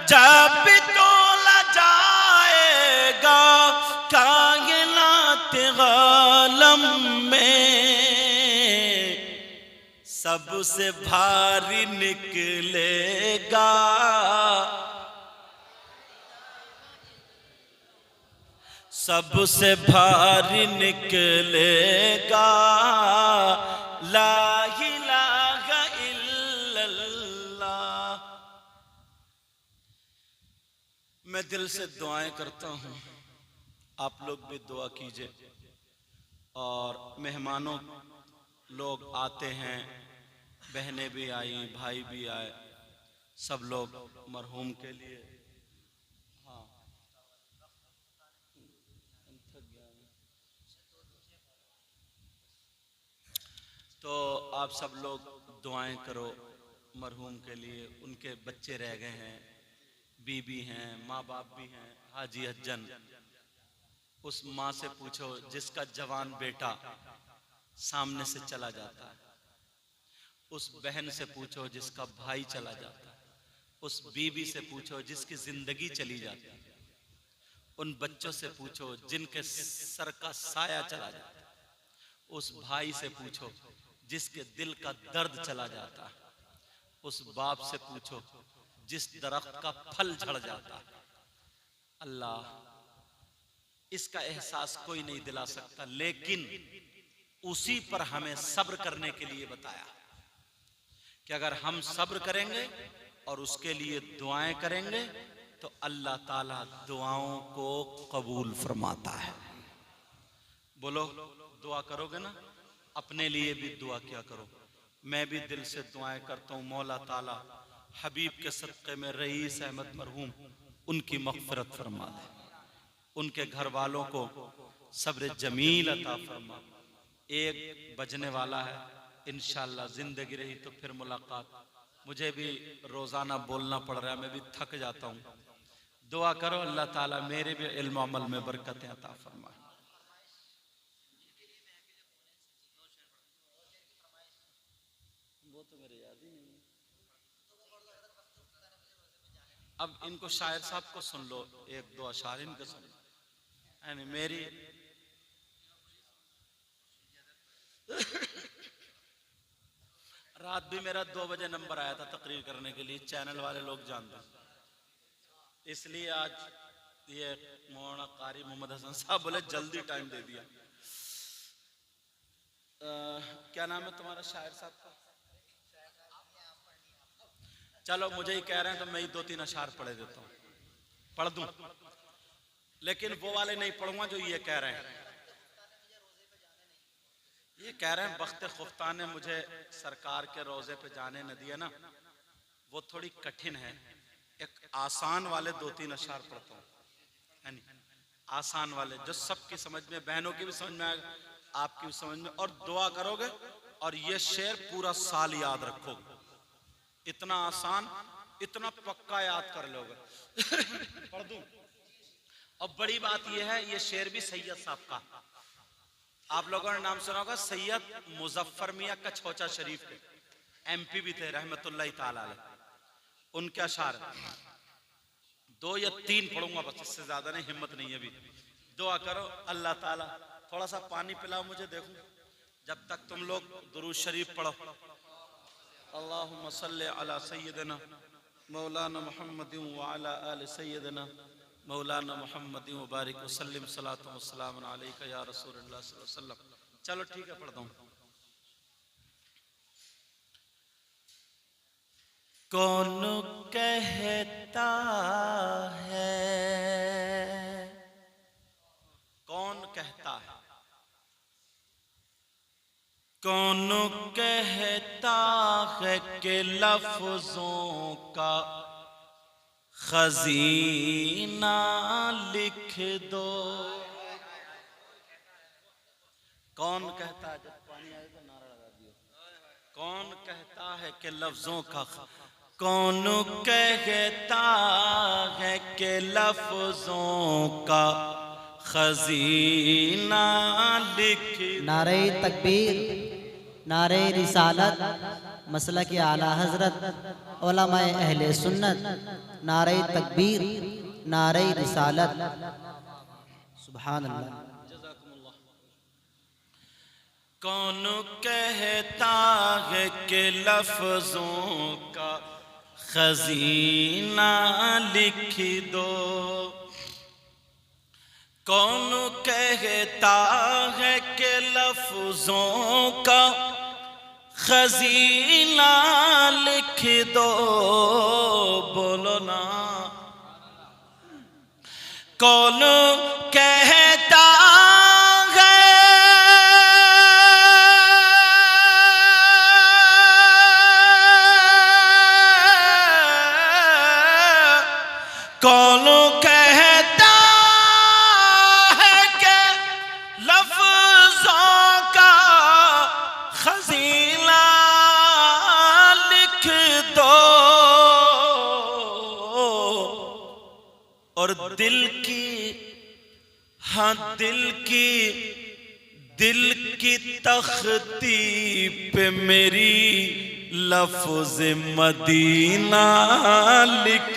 जब भी तोला जाएगा कायनात आलम में, सबसे भारी निकलेगा सबसे भारी निकलेगा ला इलाहा इल्लल्लाह। मैं दिल से दुआएं करता हूं, आप लोग भी दुआ कीजिए। और मेहमानों लोग आते हैं, बहनें भी आई, भाई भी आए, सब लोग मरहूम के लिए। हाँ, तो आप सब लोग दुआएं करो मरहूम के लिए। उनके बच्चे रह गए हैं, बीबी हैं, माँ बाप भी हैं, हाजी हज्जन। उस माँ से पूछो जिसका जवान बेटा सामने से चला जाता है, उस बहन से पूछो जिसका भाई चला जाता है, उस बीबी से पूछो जिसकी जिंदगी चली जाती है, उन बच्चों से पूछो जिनके सर का साया चला जाता है, उस भाई से पूछो जिसके दिल का दर्द चला जाता है, उस बाप से पूछो जिस दरख्त का फल झड़ जाता है। अल्लाह, इसका एहसास कोई नहीं दिला सकता, लेकिन उसी पर हमें सब्र करने के लिए बताया कि अगर हम सब्र करेंगे और उसके लिए दुआएं करेंगे तो अल्लाह ताला दुआओं को कबूल फरमाता है। बोलो, दुआ करोगे ना? अपने लिए भी दुआ किया करो। मैं भी दिल से दुआएं करता हूँ, मौला ताला हबीब के सदक़े में रईस अहमद मरहूम उनकी मग़फ़िरत फरमा दे, उनके घर वालों को सब्र जमील अता फरमा। एक बजने वाला है, इंशाअल्लाह जिंदगी रही तो फिर मुलाकात। मुझे भी रोजाना बोलना पड़ रहा है, मैं भी थक जाता हूँ। दुआ करो अल्लाह ताला मेरे भी इल्म अमल में बरकतें अता फरमाए। वो तो मेरे याद ही नहीं है। अब इनको शायर साहब को सुन लो, एक दो अशार इनके सुन लो। यानी मेरी रात भी मेरा 2 बजे नंबर आया था तकरीर करने के लिए, चैनल वाले लोग जानते हैं, इसलिए आज ये मौलाना कारी मोहम्मद हसन साहब बोले जल्दी टाइम दे दिया। क्या नाम है तुम्हारा शायर साहब का? चलो मुझे ही कह रहे हैं तो मैं ही 2-3 अशार पढ़े देता हूँ, पढ़ दूं, लेकिन वो वाले नहीं पढ़ूंगा जो ये कह रहे हैं। ये कह रहे हैं बख्त खुफ्ता ने मुझे सरकार के रोजे पे जाने न दिया ना, वो थोड़ी कठिन है। एक आसान वाले 2-3 अशार पढ़ता हूँ, यानी आसान वाले जो सबकी समझ में, बहनों की भी समझ में आएगा, आपकी भी समझ में, और दुआ करोगे और ये शेर पूरा साल याद रखोगे। इतना आसान, इतना पक्का याद कर लोगे। पढ़ दूं? और बड़ी बात यह है, ये शेर भी सैयद साहब का, आप लोगों ने नाम सुना होगा, सैयद मुजफ्फर मियां कछौचा शरीफ के MP भी थे रहमतुल्लाह ताला अलैह, उनके अशार 2 या 3 पढ़ूंगा बस, इससे ज्यादा नहीं, हिम्मत नहीं है अभी। दुआ करो अल्लाह ताला, थोड़ा सा पानी पिलाओ मुझे, देखूं जब तक तुम लोग दुरूद शरीफ पढ़ो। अल्लाहुम्मा सल्ली अला सय्यिदना मौलाना मुहम्मदिन व अला आलि सय्यिदना मौलाना मुहम्मदिन व बारिक वसल्लिम सलातु व सलामुन अलैका या रसूलुल्लाह सल्लल्लाहु अलैहि वसल्लम। चलो ठीक है, पढ़ता हूं। कौन कहता है, कौन कहता है, कौन कहता है कि लफ्जों का खजीना लिख दो। कौन कहता है, जब पानी आए तो नारा लगा दियो, कौन कहता है कि लफ्जों का, कौन कहता है कि लफ्जों का खजीना लिख। नारे तकबीर, नारे रिसालत, मसला के आला हजरत उलमाए अहले सुन्नत, नारे तकबीर, नारे रिसालत, सुभान अल्लाह। कौन कहता है कि लफ्जों का खजीना लिख दो, कौन कहता है कि लफ्जों का खजीना लिख दो, बोलो ना। कौन कहता है, कौन कहता है कि लफ्जों का खजीना लिख दो, और दिल की, हाँ दिल की तख्ती पे मेरी लफ्ज मदीना लिख,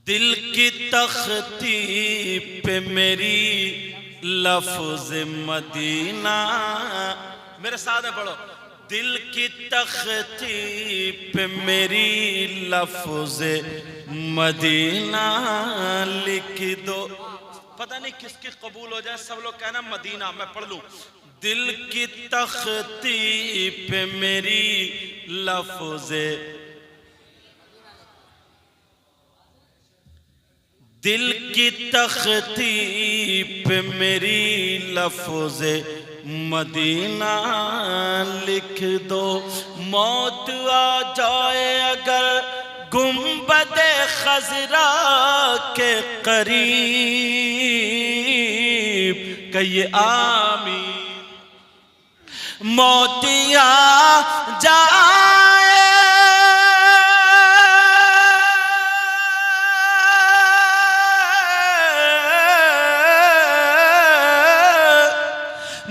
दिल की तख्ती पे मेरी लफ्ज मदीना, मेरे साथ है पढ़ो, दिल की तख्ती पे मेरी लफ्ज मदीना लिख दो। पता नहीं किसकी कबूल हो जाए, सब लोग कहना मदीना, मैं पढ़ लूं। दिल की तख्ती पे मेरी लफ्ज, दिल की तख्ती पे मेरी लफ्ज मदीना लिख दो। मौत आ जाए अगर गुंबदे खजरा के करीब, कहिए आमीन। मौत आ जाए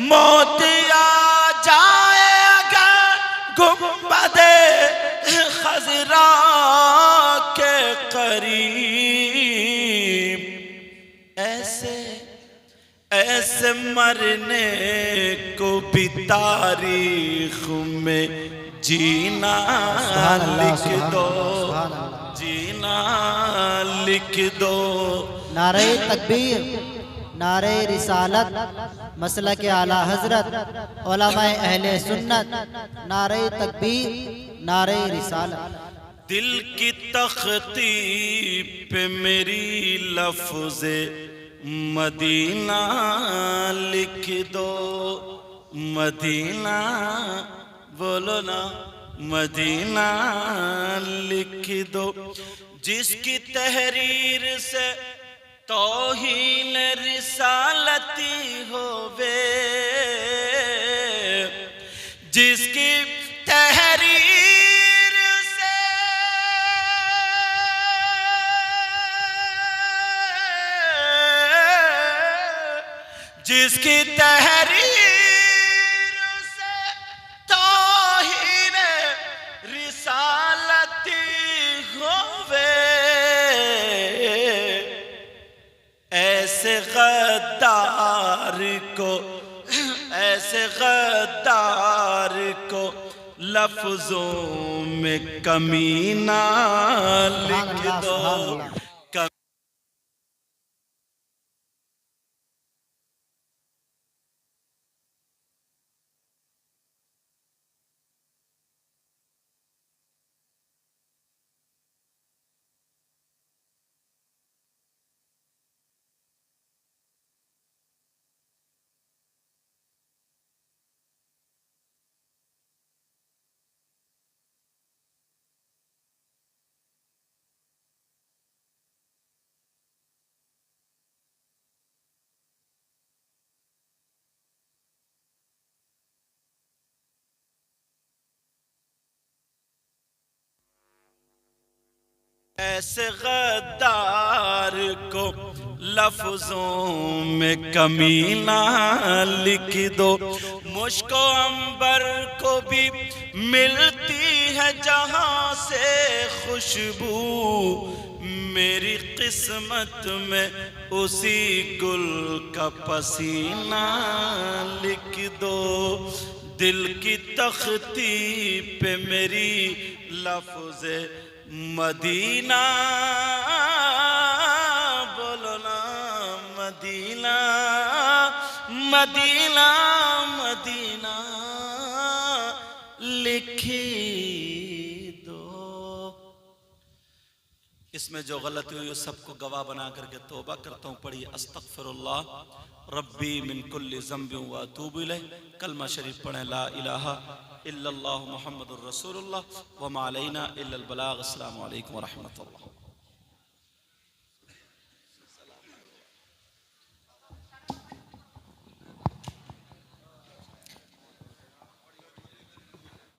मौत आ जाए अगर गुंबदे खजरा के करीब, ऐसे ऐसे मरने को भी तारीख में जीना लिख दो, जीना लिख दो। नारे तकबीर, नारे रिसालत, मसलक आला हजरत, उलमाए अहले सुन्नत, नारे तकबीर, नारे रिसालत। दिल की तख्ती पे मेरी लफ्ज़े मदीना लिख दो, मदीना बोलो ना, मदीना लिख दो। जिसकी तहरीर से तौहीन रिसालती होवे, जिसकी तहरीर से जिसकी तहरीर से तौहीन रिसालती होवे, ऐसे गद्दार को, ऐसे गद्दार को लफ्जों में कमीना लिख दो। ऐसे गद्दार को लफ्जों में कमीना लिख दो। मुझको अंबर को भी मिलती है जहां से खुशबू, मेरी किस्मत में उसी गुल का पसीना लिख दो। दिल की तख्ती पे मेरी लफ्ज़े मदीना बोलो ना, मदीना मदीना मदीना लिखी दो। इसमें जो गलती हुई उस सबको गवाह बना करके तौबा करता हूँ। पढ़िए अस्तगफिरुल्लाह रब्बी मिन कुल्ली ज़ंबिन व अतूबु इलैह। कलमा शरीफ पढ़ें ला इलाहा इल्लल्लाहु मुहम्मदुर रसूलुल्लाह व मा अलैना इल्लल बलाग। अस्सलामु अलैकुम व रहमतुल्लाह।